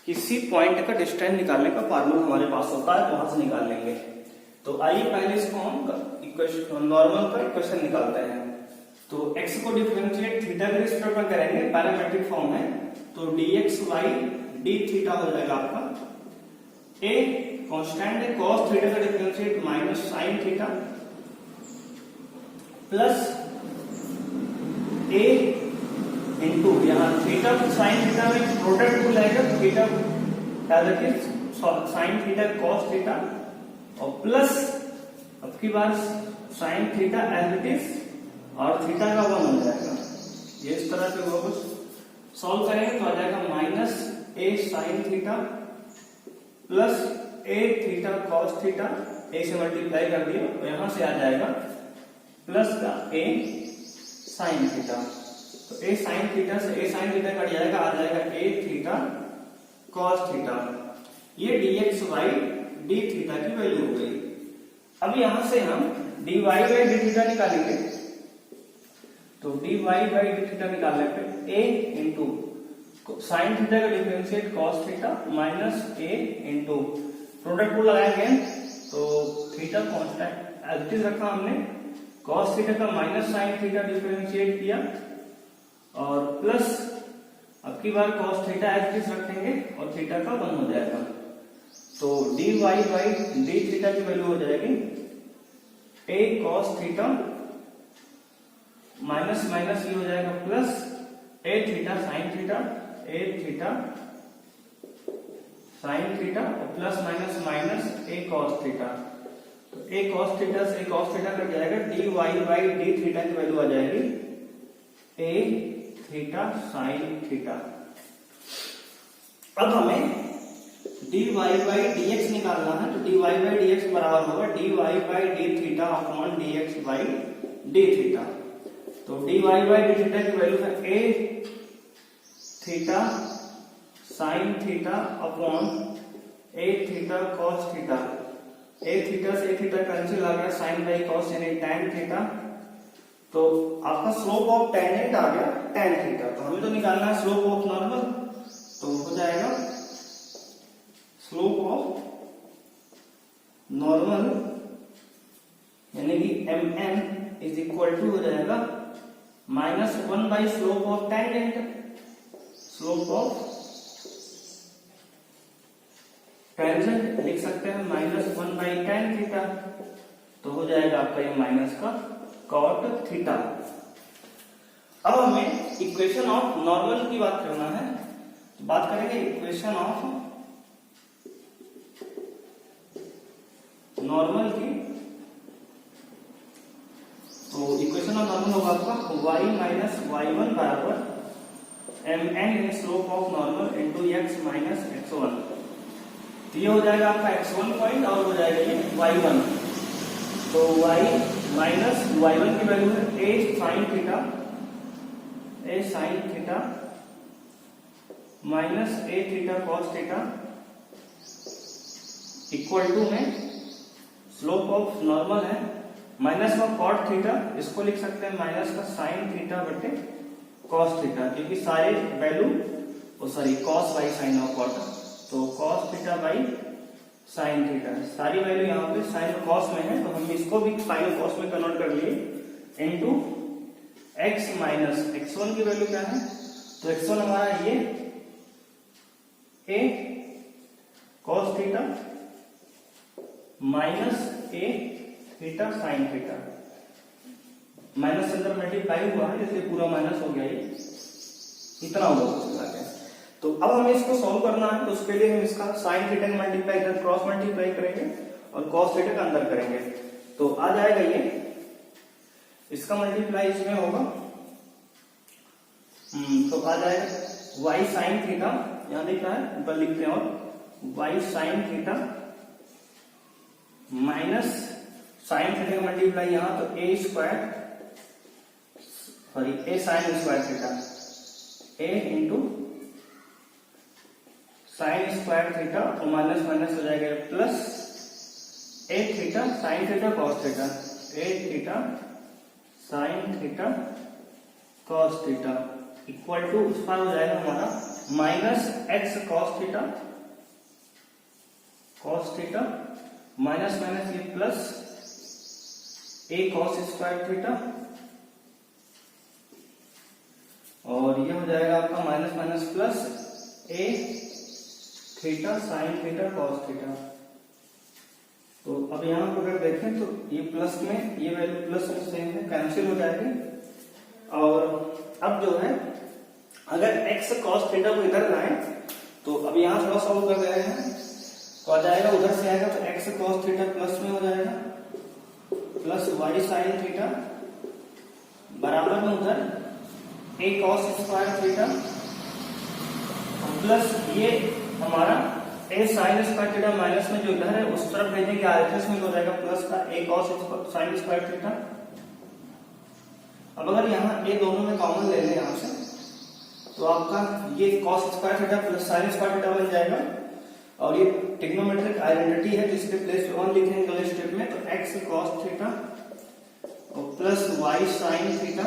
किसी पॉइंट का डिस्टेंस निकालने का फार्मूला हमारे पास होता है, तो वहां से निकाल लेंगे। तो आइए पहले इसको हम इक्वेशन नॉर्मल का इक्वेशन निकालते हैं। तो x को डिफरेंशिएट थीटा के रिस्पेक्ट में करेंगे, पैरामेट्रिक फॉर्म है, तो dx by d थीटा हो जाएगा आपका, a कांस्टेंट है, cos थीटा का differentiate minus sine theta plus a into यहाँ थीटा साइन थीटा में प्रोडक्ट को लाएगा, theta as it is sine theta cos theta, और प्लस अब की बार sine theta as it is, और थीटा का 1 हो जाएगा। ये इस तरह से वो कुछ सॉल्व करेंगे तो आ जाएगा माइनस ए साइन थीटा प्लस ए थीटा कॉस थीटा, ए से मल्टीप्लाई कर दिया तो यहां से आ जाएगा प्लस का ए साइन थीटा, तो ए साइन थीटा से ए साइन थीटा कट जाएगा, आ जाएगा ए थीटा कॉस थीटा। ये dx बाई डी थीटा की वैल्यू हो गई। अब यहां से हम dy बाई डी थीटा निकालेंगे, तो dy बाई डी थीटा निकालने पे a इंटू साइन थीटा का differentiate cos theta minus a into product को लगाएंगे तो theta constant as it is रखा हमने, cos थीटा का माइनस साइन थीटा डिफरेंशिएट किया, और प्लस अब की बार cos theta as it is रखेंगे और थीटा का 1 हो जाएगा। तो dy बाई डी थीटा की वैल्यू हो जाएगी a cos theta minus minus ये हो जाएगा plus a theta sine theta, a theta sine theta और plus minus minus a cos theta, तो a cos थीटा से a cos थीटा कट जाएगा, dy बाई डी थीटा की value आ जाएगी a थीटा साइन थीटा। अब हमें dy by dx निकालना है, तो dy बाई dx बराबर होगा dy by d theta upon dx by d theta. तो dy बाई डी थीटा की वैल्यू है a theta sine theta upon a theta cos theta, a theta से a theta cancel आ गया, sign by cos यानी tan theta, तो आपका slope of tangent आ गया tan theta. तो हमें तो निकालना है स्लोप ऑफ नॉर्मल, तो हो जाएगा स्लोप ऑफ नॉर्मल यानी कि mn इज इक्वल टू हो जाएगा -1 by slope of tangent, slope of tangent लिख सकते हैं -1 बाई tan थीटा, तो हो जाएगा आपका ये माइनस का cot थीटा। अब हमें इक्वेशन ऑफ नॉर्मल की बात करना है, तो बात करेंगे इक्वेशन ऑफ नॉर्मल की। तो इक्वेशन ऑफ नॉर्मल होगा आपका y माइनस y1 बराबर mn slope of normal into x minus x1। तो ये हो जाएगा आपका x1 पॉइंट और हो जाएगा ये y1। तो y माइनस y1 की वैल्यू है a sin theta minus a theta cos theta equal to में स्लोप ऑफ नॉर्मल है माइनस का कॉट थीटा, इसको लिख सकते हैं माइनस का साइन थीटा बटे कॉस थीटा, क्योंकि सारे वैल्यू कॉस बाई साइन और कॉट, तो cos theta by sine theta, सारी वैल्यू यहाँ पे साइन और कॉस में है, तो हम इसको भी साइन और कॉस में कन्वर्ट कर लिए इनटू x माइनस x1 की वैल्यू क्या है, तो x1 हमारा ये a cos theta minus a theta sine theta, minus अंदर मल्टीप्लाई हुआ है इसलिए पूरा माइनस हो गया, ये इतना होगा। तो अब हमें इसको सॉल्व करना है, तो उसके लिए हम इसका साइन थीटा का मल्टीप्लाई इधर क्रॉस मल्टीप्लाई करेंगे और कॉस थीटा का अंदर करेंगे, तो आ जाएगा ये, इसका मल्टीप्लाई इसमें होगा, तो आ जाएगा y साइन थीटा, यहां लिख रहा है ऊपर लिखते हैं, और y sine theta minus sine theta का मल्टीप्लाई यहां, तो a sine square theta a into sine square theta और माइनस माइनस हो जाएगा plus a theta sine theta cos theta, a theta sine theta cos theta equal to उस पर हो जाएगा हमारा minus x cos theta minus minus ये plus a cos square theta, और ये हो जाएगा आपका minus minus plus a theta sine theta cos theta. तो अब यहां पर अगर देखें तो ये प्लस में ये वैल्यू प्लस में सेम है, कैंसिल हो जाएगी, और अब जो है अगर x cos थीटा को इधर लाएं तो अब यहां थोड़ा सॉल्व कर रहे हैं, तो आ जाएगा उधर से आएगा तो x cos थीटा प्लस में हो जाएगा प्लस y साइन थीटा बराबर में उधर a cos square theta plus ये हमारा a sine square theta minus में जो इधर है उस तरफ भेजेंगे आरएचएस में हो जाएगा प्लस का a cos sign square theta. अब अगर यहाँ a दोनों में कॉमन ले लें यहाँ से, तो आपका ये cos square theta plus sign square theta बन जाएगा, और ये ट्रिग्नोमेट्रिक आइडेंटिटी है जिसके प्लेस पे 1 लिखेंगे अगले स्टेप में, तो x cos थीटा और प्लस y साइन थीटा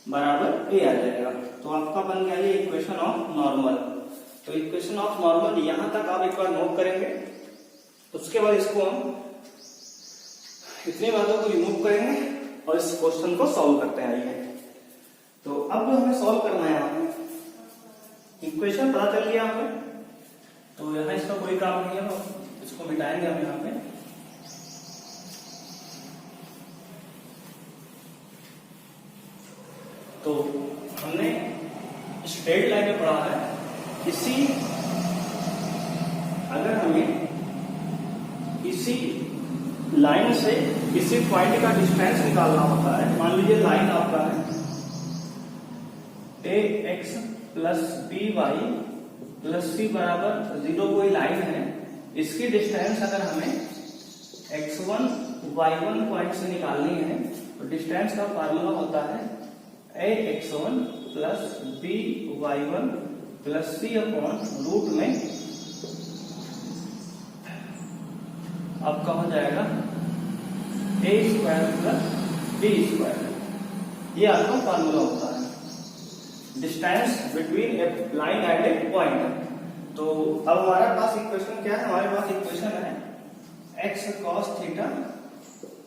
बराबर a आ जाएगा। तो आपका बन गया ये इक्वेशन ऑफ नॉर्मल। तो इक्वेशन ऑफ नॉर्मल यहां तक आप एक बार नोट करेंगे, उसके बाद इसको हम इतनी बातों को रिमूव करेंगे और इस क्वेश्चन को सॉल्व करते हैं। आइए, तो अब हमें सॉल्व करना है, यहाँ पे इक्वेशन पता चल गया हमें, तो यहाँ इसका कोई काम नहीं है, इसको मिटाएंगे हम यहाँ पे। तो हमने स्ट्रेट लाइन में पढ़ा है, अगर हमें इसी लाइन से किसी पॉइंट का डिस्टेंस निकालना होता है, मान लीजिए लाइन आपका है ax plus by plus c बराबर 0 कोई लाइन है, इसकी डिस्टेंस अगर हमें x1 y1 पॉइंट से निकालनी है, तो डिस्टेंस का फार्मूला होता है ax1 plus by1 plus c upon root में आपका हो जाएगा a square plus b square, ये आपका फार्मूला होता है distance between a line and a point. तो अब हमारे पास इक्वेशन क्या है, हमारे पास इक्वेशन है x cos theta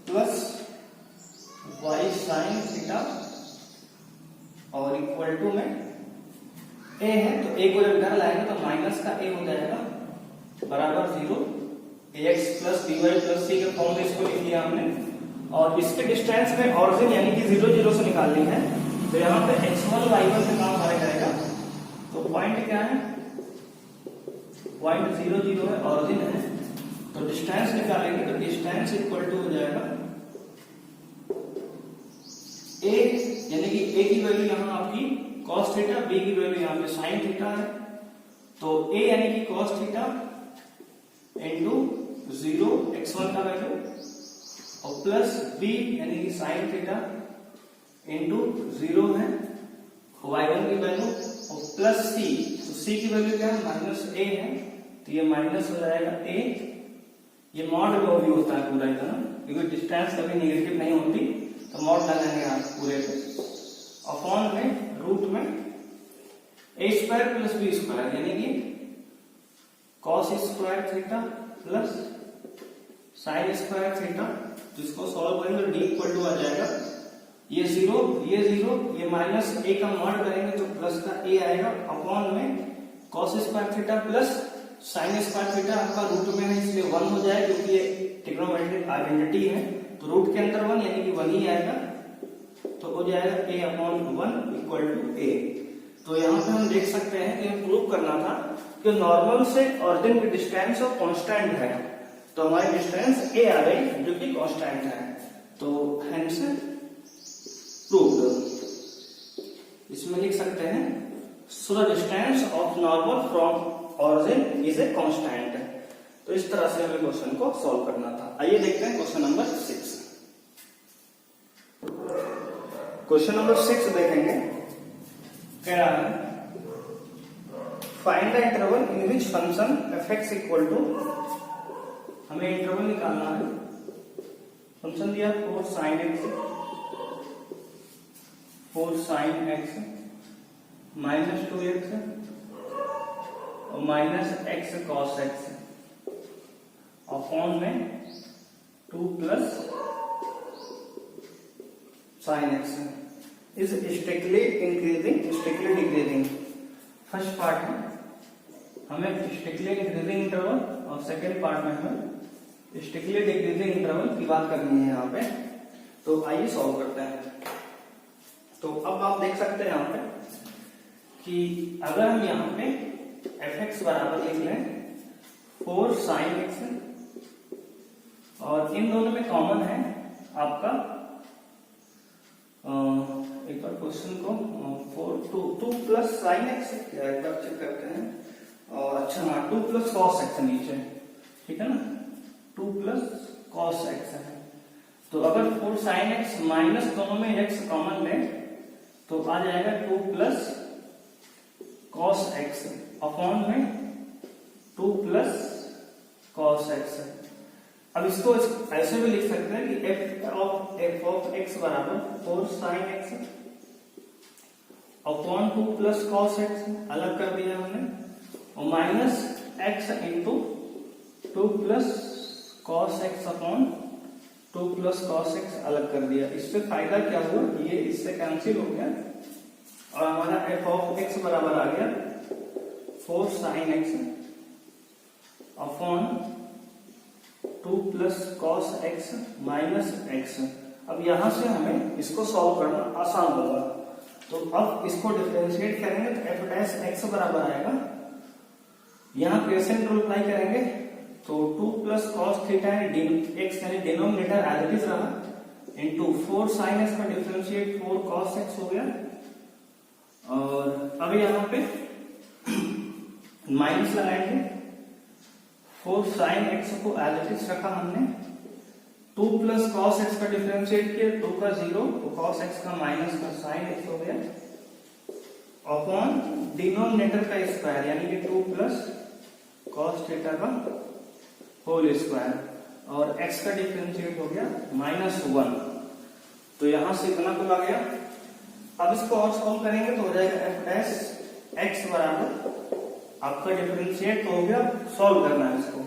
plus y sine theta और इक्वल टू में a है, तो a को जब इधर लाएंगे तो माइनस का a हो जाएगा बराबर 0, ax plus by plus c के फॉर्म में इसको लिख लिया हमने, और इसके डिस्टेंस में ऑरिजिन यानी कि 0 0 से निकालनी है, तो यहाँ पे x1 y1 से काम हमारा जाएगा। तो पॉइंट क्या है, पॉइंट 0 0 है, ऑरिजिन है। तो डिस्टेंस निकालेंगे तो डिस्टेंस इक्वल टू हो जाएगा a, यानी कि a की वैल्यू यहाँ आपकी cos थीटा, b की वैल्यू यहाँ पे sin थीटा है। तो a यानी कि cos थीटा इंटू 0 x1 का वैल्यू और प्लस b यानी कि sin थीटा इंटू 0 है y1 की वैल्यू और प्लस c, तो c की वैल्यू क्या है, माइनस a है, तो ये माइनस हो जाएगा a। ये मॉड वैल्यू होता है पूरा इतना, क्योंकि डिस्टेंस कभी नेगेटिव नहीं होती, तो मॉड लगाएंगे आप पूरे पे अपॉन में रूट में a square plus b square, यानी कि cos square theta plus sin square theta. तो इसको सॉल्व करेंगे तो d इक्वल टू आ जाएगा ये 0 ये माइनस a का मॉड करेंगे तो प्लस का a आएगा अपॉन में cos square theta plus sin square theta. आपका रूट में है इसलिए 1 हो जाए, क्योंकि ये ट्रिग्नोमेट्रिक आइडेंटिटी है, तो रूट के अंदर 1 यानी कि 1 ही आएगा, तो हो जाएगा a upon 1 equal to a। तो यहाँ पे हम देख सकते हैं कि हमें प्रूव करना था कि नॉर्मल से ऑरिजिन की डिस्टेंस और कांस्टेंट है, तो हमारी डिस्टेंस a आ गई जो कि कांस्टेंट है, तो हेंस प्रूव्ड। इसमें लिख सकते हैं so the distance of normal from origin is a constant. तो इस तरह से हमें क्वेश्चन को सॉल्व करना था। आइए देखते हैं क्वेश्चन नंबर 6। क्वेश्चन नंबर 6 देखेंगे, कह रहा है find the interval in which function f(x) equal to, हमें इंटरवल निकालना है। फंक्शन दिया 4 sin x माइनस 2x और minus x cos x upon में 2 plus sin x is strictly increasing strictly decreasing. First part में हमें स्ट्रिक्टली इंक्रीजिंग इंटरवल और second part में हमें स्ट्रिक्टली डिक्रीजिंग इंटरवल की बात करनी है यहाँ पे। तो आइए सॉल्व करते हैं। तो अब आप देख सकते हैं यहाँ पे कि अगर हम यहाँ पे f(x) बराबर लिख लें 4 sin x, और इन दोनों में कॉमन है आपका, एक बार क्वेश्चन को 2 प्लस sin x एक बार चेक करते हैं, और अच्छा हाँ 2 प्लस cos x नीचे, ठीक है ना, 2 प्लस cos x है। तो अगर 4 sin x माइनस दोनों में x कॉमन लें तो आ जाएगा 2 प्लस cos x अपॉन में 2 प्लस cos x। अब इसको ऐसे भी लिख सकते हैं कि f of x बराबर 4 sin x upon 2 plus cos x, अलग कर दिया हमने, और minus x into 2 plus cos x upon 2 plus cos x अलग कर दिया। इससे फायदा क्या हुआ, ये इससे कैंसिल हो गया और हमारा f of x बराबर आ गया 4 sin x upon 2 plus cos x minus x। अब यहां से हमें इसको सॉल्व करना आसान होगा, तो अब इसको डिफरेंशिएट करेंगे तो f डैश x बराबर आएगा, यहां क्वेश्चन रूल अप्लाई करेंगे तो 2 प्लस cos थीटा x यानी डिनोमिनेटर एज इट इज रहा, इंटू 4 sin x का डिफरेंशिएट 4 cos x हो गया, और अब यहाँ पे माइनस लगाएंगे, 4 sin x को एज इट इज रखा हमने, 2 प्लस cos x का डिफरेंशिएट किया, 2 का 0 तो cos x का माइनस का sin x हो गया, अपॉन डिनोमिनेटर का स्क्वायर यानी कि 2 प्लस cos थीटा का होल स्क्वायर, और x का डिफरेंशिएट हो गया -1। तो यहां से इतना कुल आ गया। अब इसको और सॉल्व करेंगे तो हो जाएगा f डैश x बराबर, आपका डिफरेंशिएट हो गया, सॉल्व करना है इसको,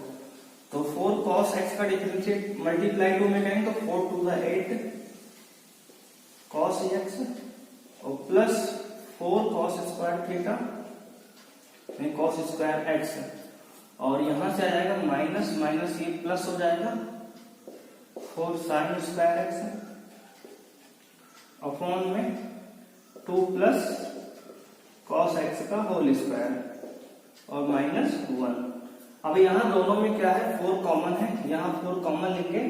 तो 4 cos x का डिफरेंशिएट मल्टीप्लाई 2 में करेंगे तो 4 2 8 cos x और plus 4 cos square theta cos square x, और यहां से आ जाएगा माइनस माइनस ये प्लस हो जाएगा 4 sin स्क्वायर x अपॉन में 2 प्लस कॉस एक्स का होल स्क्वायर और माइनस 1। अब यहाँ दोनों में क्या है, 4 कॉमन है, यहाँ 4 कॉमन लेंगे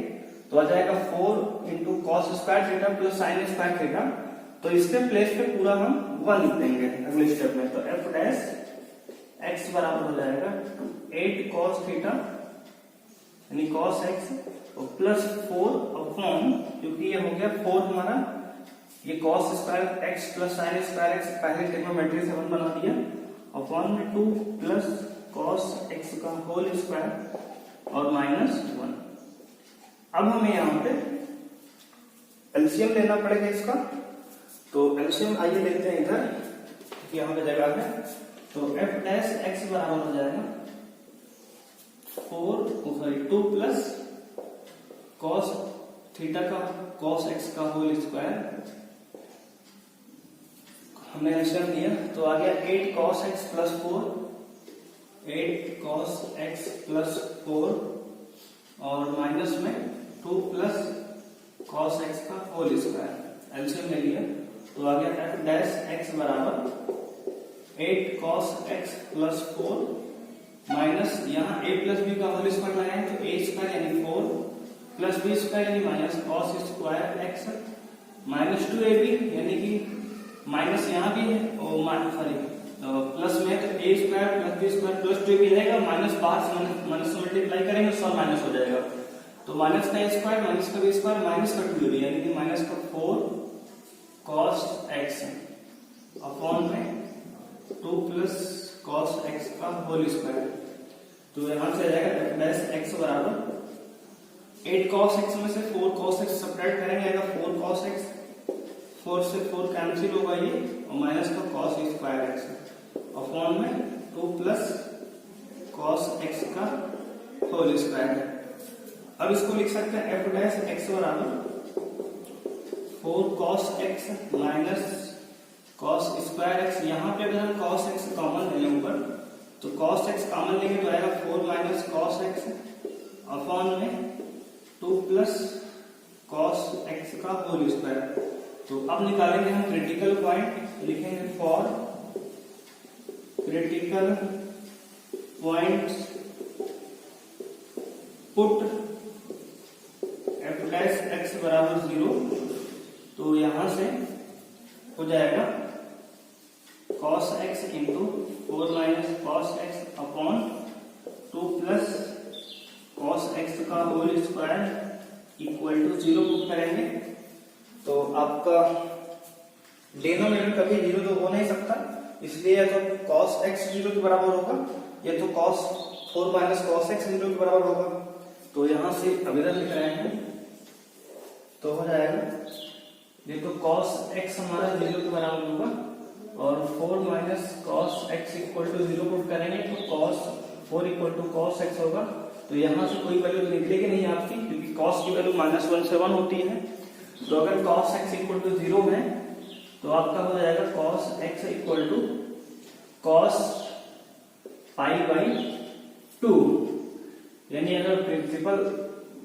तो आ जाएगा 4 into cos square theta plus sign square theta. तो इसके प्लेस पे पूरा हम 1 लिख देंगे अगले स्टेप में। तो एफ डैश एक्स बराबर हो जाएगा 8 कॉस थीटा यानी कॉस एक्स और प्लस 4 अपॉन, क्योंकि ये हो गया 4 हमारा, ये cos square x plus sine square x पहले ट्रिग्नोमेट्री से 1 बना दिया, अपॉन में 2 प्लस कॉस एक्स का होल स्क्वायर और माइनस 1। अब हमें यहाँ पे एलसीएम लेना पड़ेगा इसका। तो एलसीएम आइए लेते हैं इधर, यहाँ पे जगह है। तो एफ डैश एक्स बराबर हो जाएगा 2 प्लस कॉस थीटा का कॉस एक्स का होल स्क्वायर, हमने एलसीएम लिया तो आ गया 8 cos x plus 4, 8 cos x plus 4 और माइनस में 2 प्लस कॉस एक्स का होल स्क्वायर, एलसीएम ले लिया तो आ गया एफ डैश एक्स बराबर 8 कॉस एक्स प्लस 4 माइनस, यहाँ a प्लस बी का होल स्क्वायर लगाए तो a स्क्वायर यानी 4 प्लस बी स्क्वायर यानी minus cos square x minus 2ab यानी कि माइनस यहाँ भी है और सॉरी प्लस में तो a square plus b square plus 2ab रहेगा, माइनस बाहर से माइनस से मल्टीप्लाई करेंगे तो सब माइनस हो जाएगा। तो माइनस का a स्क्वायर माइनस का b स्क्वायर माइनस का 2ab यानी कि माइनस का 4 कॉस एक्स अपॉन में 2 प्लस कॉस एक्स का होल स्क्वायर। तो यहां से आ जाएगा एफ डैश एक्स बराबर 8 कॉस एक्स में से 4 कॉस एक्स सब्ट्रैक्ट करेंगे आएगा 4 कॉस एक्स, 4 से 4 कैंसिल होगा ये और माइनस का कॉस स्क्वायर एक्स अपॉन में 2 प्लस कॉस एक्स का होल स्क्वायर। अब इसको लिख सकते हैं एफ डैश एक्स बराबर 4 cos x minus cos square x। यहाँ पे अगर हम cos x कॉमन ले लें ऊपर तो cos x कॉमन लेंगे तो आएगा 4 माइनस cos x अपॉन में 2 प्लस cos x का होल स्क्वायर। तो अब निकालेंगे हम क्रिटिकल पॉइंट, लिखेंगे for critical point put f dash x बराबर 0। तो यहां से हो जाएगा cos x into 4 minus cos x upon 2 plus cos x का whole square equal to 0 put करेंगे। तो आपका डिनोमिनेटर कभी 0 तो हो नहीं सकता, इसलिए या तो cos x 0 के बराबर होगा या तो cos 4 माइनस cos x 0 के बराबर होगा। तो यहां से अभिधन लिख रहे हैं तो हो जाएगा देखो cos x हमारा 0 के बराबर होगा और 4 minus cos x equal to 0 put करेंगे तो cos 4 equal to cos x होगा। तो यहाँ से कोई वैल्यू निकलेगी नहीं आपकी, क्योंकि cos की वैल्यू -1 से 1 होती है। तो अगर cos x इक्वल टू 0 है तो आपका हो जाएगा cos x equal to cos pi by 2, यानी अगर प्रिंसिपल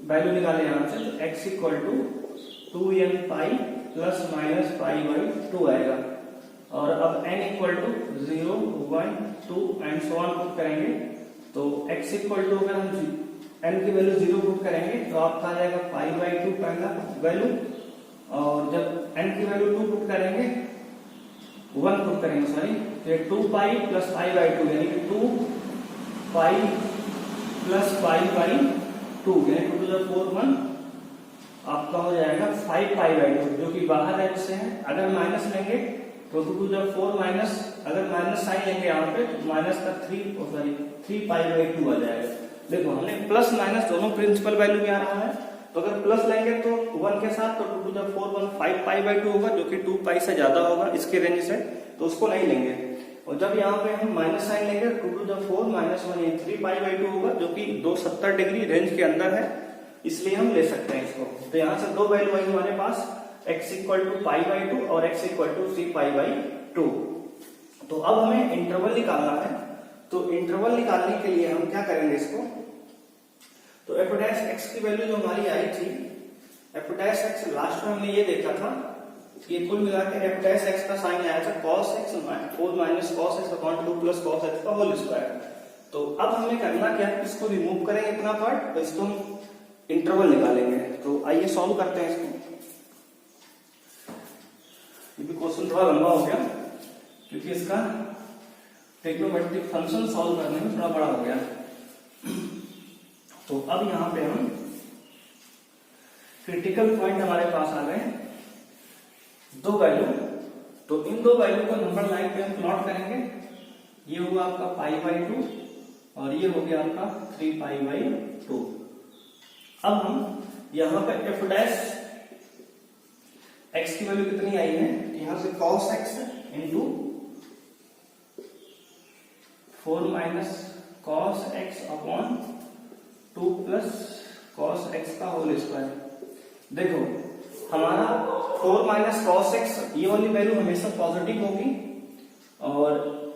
वैल्यू निकाले यहाँ से तो x equal to 2n pi plus minus pi by 2 आएगा। और अब n equal to 0 1 2 and so on put करेंगे तो x इक्वल टू अगर हम n की वैल्यू 0 पुट करेंगे तो आपका आ जाएगा पाई बाई 2 पहला वैल्यू, और जब n की वैल्यू 2 पुट करेंगे 1 पुट करेंगे सॉरी तो 2 पाई प्लस पाई बाई 2 यानी कि 2 पाई प्लस पाई बाई 2 यानी 2 to the 4 1 आपका हो जाएगा 5 पाई बाई 2 जो कि बाहर है उससे है। अगर माइनस लेंगे तो 2 to the 4 माइनस, अगर माइनस साइन लेंगे यहाँ पे तो माइनस का 3 पाई बाई 2 आ जाएगा। देखो हमने प्लस माइनस दोनों प्रिंसिपल वैल्यू में आ रहा है, तो अगर प्लस लेंगे तो 1 के साथ तो 2 to the 4 1 5 पाई बाई 2 होगा जो कि 2 पाई से ज्यादा होगा इसके रेंज से, तो उसको नहीं लेंगे। और जब यहाँ पे हम माइनस साइन लेंगे 2 to the 4 minus 1 3 pi by 2 होगा जो कि 270 डिग्री रेंज के अंदर है, इसलिए हम ले सकते हैं इसको। तो यहाँ से दो वैल्यू आई हमारे पास x equal to pi by 2 और x equal to 3 pi by 2। तो अब हमें इंटरवल निकालना है, तो इंटरवल निकालने के लिए हम क्या करेंगे इसको, तो एफ डैश एक्स की वैल्यू जो हमारी आई थी एफ डैश एक्स लास्ट में हमने ये देखा था ये कुल मिला के एफ डैश एक्स का साइन आया था cos x 4 minus cos x upon 2 plus cos x का होल स्क्वायर। तो अब हमें करना क्या है, इसको रिमूव करेंगे इतना पार्ट, तो इसको हम इंटरवल निकालेंगे। तो आइए सॉल्व करते हैं इसको। ये भी क्वेश्चन थोड़ा लंबा हो गया क्योंकि इसका ट्रिग्नोमेट्रिक फंक्शन सॉल्व करने में थोड़ा बड़ा हो गया। तो अब यहां पे हम क्रिटिकल पॉइंट हमारे पास आ गए, दो वैल्यू। तो इन दो वैल्यू को नंबर लाइन पे हम प्लॉट करेंगे। ये होगा आपका π/2 और ये हो गया आपका 3π/2। अब हम यहां पे f डैश x की वैल्यू कितनी आई है, यहां से cos x into 4 minus cos x upon 2 plus cos x का होल स्क्वायर। देखो हमारा 4 माइनस cos x ये वाली वैल्यू हमेशा पॉजिटिव होगी और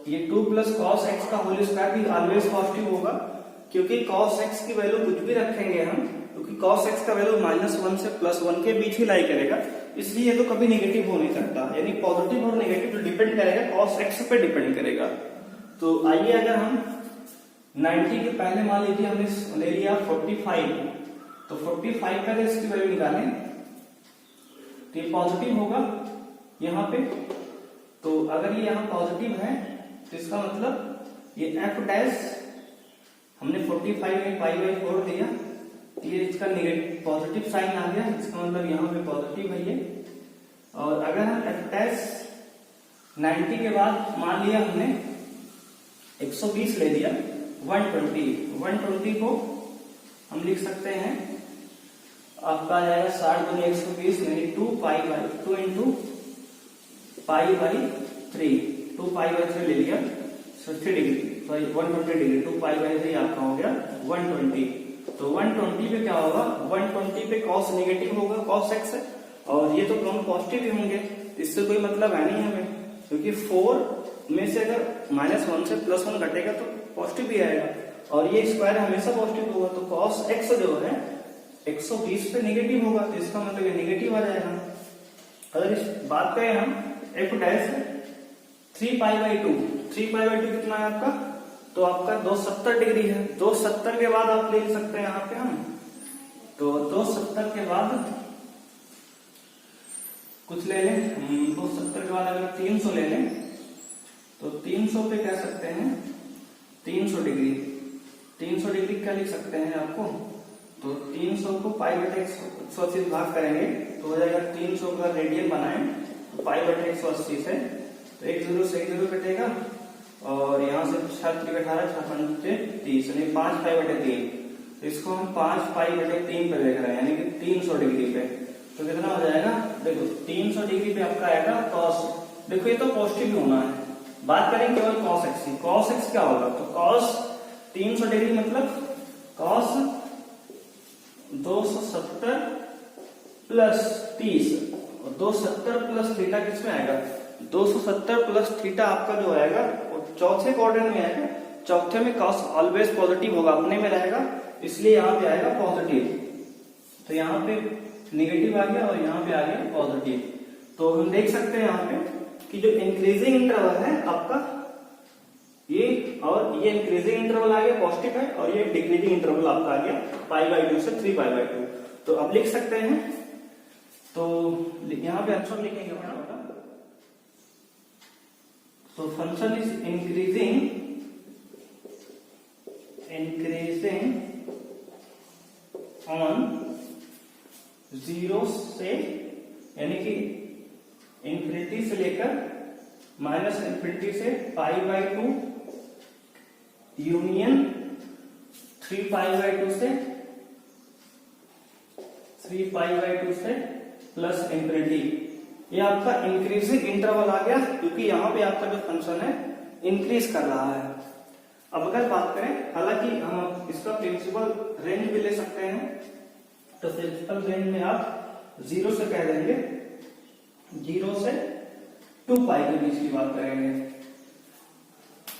ये 2 प्लस cos x का होल स्क्वायर भी ऑलवेज पॉजिटिव होगा, क्योंकि cos x की वैल्यू कुछ भी रखेंगे हम, क्योंकि cos x का वैल्यू -1 से +1 के बीच ही लाई करेगा, इसलिए ये तो कभी नेगेटिव हो नहीं सकता। यानी पॉजिटिव और नेगेटिव जो डिपेंड करेगा cos x पे डिपेंड करेगा। तो आइए अगर हम 90 के पहले मान लीजिए हमने ले लिया 45, तो 45 पहले इसकी वैल्यू निकालें तो ये पॉजिटिव होगा यहाँ पे। तो अगर ये यहाँ पॉजिटिव है तो इसका मतलब ये f डैश हमने 45 में π/4 दिया, ये इसका नेगेटिव पॉजिटिव साइन आ गया, इसका मतलब यहाँ पे पॉजिटिव है ये। और अगर हम f डैश 90 के बाद मान लिया हमने 120 ले लिया, 120 को हम लिख सकते हैं आपका आ जाएगा 60 × 120 यानी 2π/2 इंटू π/3, 2π/3 ले लिया 60 डिग्री, सॉरी 120 डिग्री, 2π/3 आपका हो गया 120। तो 120 पे क्या होगा, 120 पे cos नेगेटिव होगा cos x, और ये तो दोनों पॉजिटिव ही होंगे, इससे कोई मतलब है नहीं हमें, क्योंकि 4 में से अगर -1 से +1 घटेगा तो पॉजिटिव ही आएगा, और ये स्क्वायर हमेशा पॉजिटिव होगा। तो cos x जो है 120 पे नेगेटिव होगा, तो इसका मतलब ये नेगेटिव आ जाएगा। अगर इस बात करें हम f डैश 3π/2 कितना है आपका, तो आपका 270 डिग्री है। 270 के बाद आप लिख सकते हैं यहाँ पे हम, तो 270 के बाद कुछ ले लें, 270 के बाद अगर 300 ले लें तो 300 पे कह सकते हैं 300 डिग्री, 300 डिग्री क्या लिख सकते हैं आपको, तो 300 को π/180 भाग करेंगे तो हो जाएगा 300 का रेडियन बनाएं तो π/180 से, तो 1 0 से 1 0 कटेगा और यहाँ से 7 × 18 6 30 यानी 5π/3, इसको हम 5π/3 पे देख रहे हैं यानी कि 300 डिग्री पे। तो कितना हो जाएगा, देखो 300 डिग्री पे आपका आएगा cos, देखो ये तो पॉजिटिव होना है। बात करें केवल cos x की, cos x क्या होगा, तो cos 300 डिग्री मतलब cos 270 + 30, और 270 + थीटा किसमें आएगा, 270 + थीटा आपका जो आएगा वो चौथे क्वाड्रेंट में आएगा, चौथे में cos ऑलवेज पॉजिटिव होगा, अपने में रहेगा, इसलिए यहाँ पे आएगा पॉजिटिव। तो यहाँ पे नेगेटिव आ गया और यहाँ पे आ गया पॉजिटिव। तो हम देख सकते हैं यहाँ पे कि जो इंक्रीजिंग इंटरवल है आपका ये, और ये इंक्रीजिंग इंटरवल आ गया पॉजिटिव है, और ये डिक्रीजिंग इंटरवल आपका आ गया π/2 से 3π/2। तो अब लिख सकते हैं, तो यहाँ पे आंसर लिखेंगे बड़ा होगा, तो फंक्शन इज इंक्रीजिंग ऑन 0 से, यानी कि इंफिनिटी से लेकर -इंफिनिटी से π/2 यूनियन 3π/2 से प्लस इंफिनिटी, ये आपका इंक्रीजिंग इंटरवल आ गया, क्योंकि यहाँ पे आपका जो फंक्शन है इंक्रीज कर रहा है। अब अगर बात करें, हालांकि हम इसका प्रिंसिपल रेंज भी ले सकते हैं, तो प्रिंसिपल रेंज में आप 0 से कह देंगे, 0 से 2π के बीच की बात करेंगे।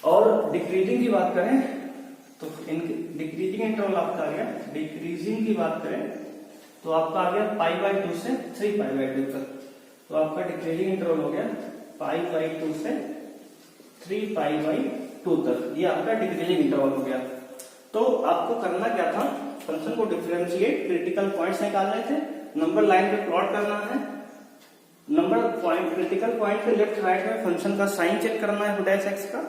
और डिक्रीजिंग की बात करें तो डिक्रीजिंग इंटरवल आपका आ गया, डिक्रीजिंग की बात करें तो आपका आ गया π/2 से 3π/2 तक। तो आपका डिक्रीजिंग इंटरवल हो गया π/2 से 3π/2 तक, ये आपका डिक्रीजिंग इंटरवल हो गया। तो आपको करना क्या था, फंक्शन को डिफरेंशिएट, क्रिटिकल पॉइंट्स निकालने थे, नंबर लाइन पे प्लॉट करना है, नंबर पॉइंट क्रिटिकल पॉइंट के लेफ्ट राइट में फंक्शन का साइन चेक करना है f (x) का।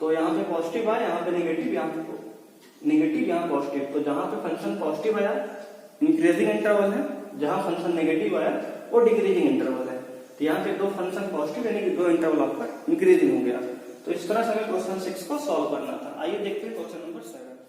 तो यहाँ पे पॉजिटिव आया, यहाँ पे नेगेटिव, यहाँ पे नेगेटिव, यहाँ पॉजिटिव। तो जहां पे फंक्शन पॉजिटिव आया इंक्रीजिंग इंटरवल है, जहां फंक्शन नेगेटिव आया वो डिक्रीजिंग इंटरवल है। तो यहाँ पे दो फंक्शन पॉजिटिव यानी कि दो इंटरवल आपका इंक्रीजिंग हो गया। तो इस तरह से हमें क्वेश्चन 6 को सॉल्व करना था। आइए देखते हैं क्वेश्चन नंबर 7।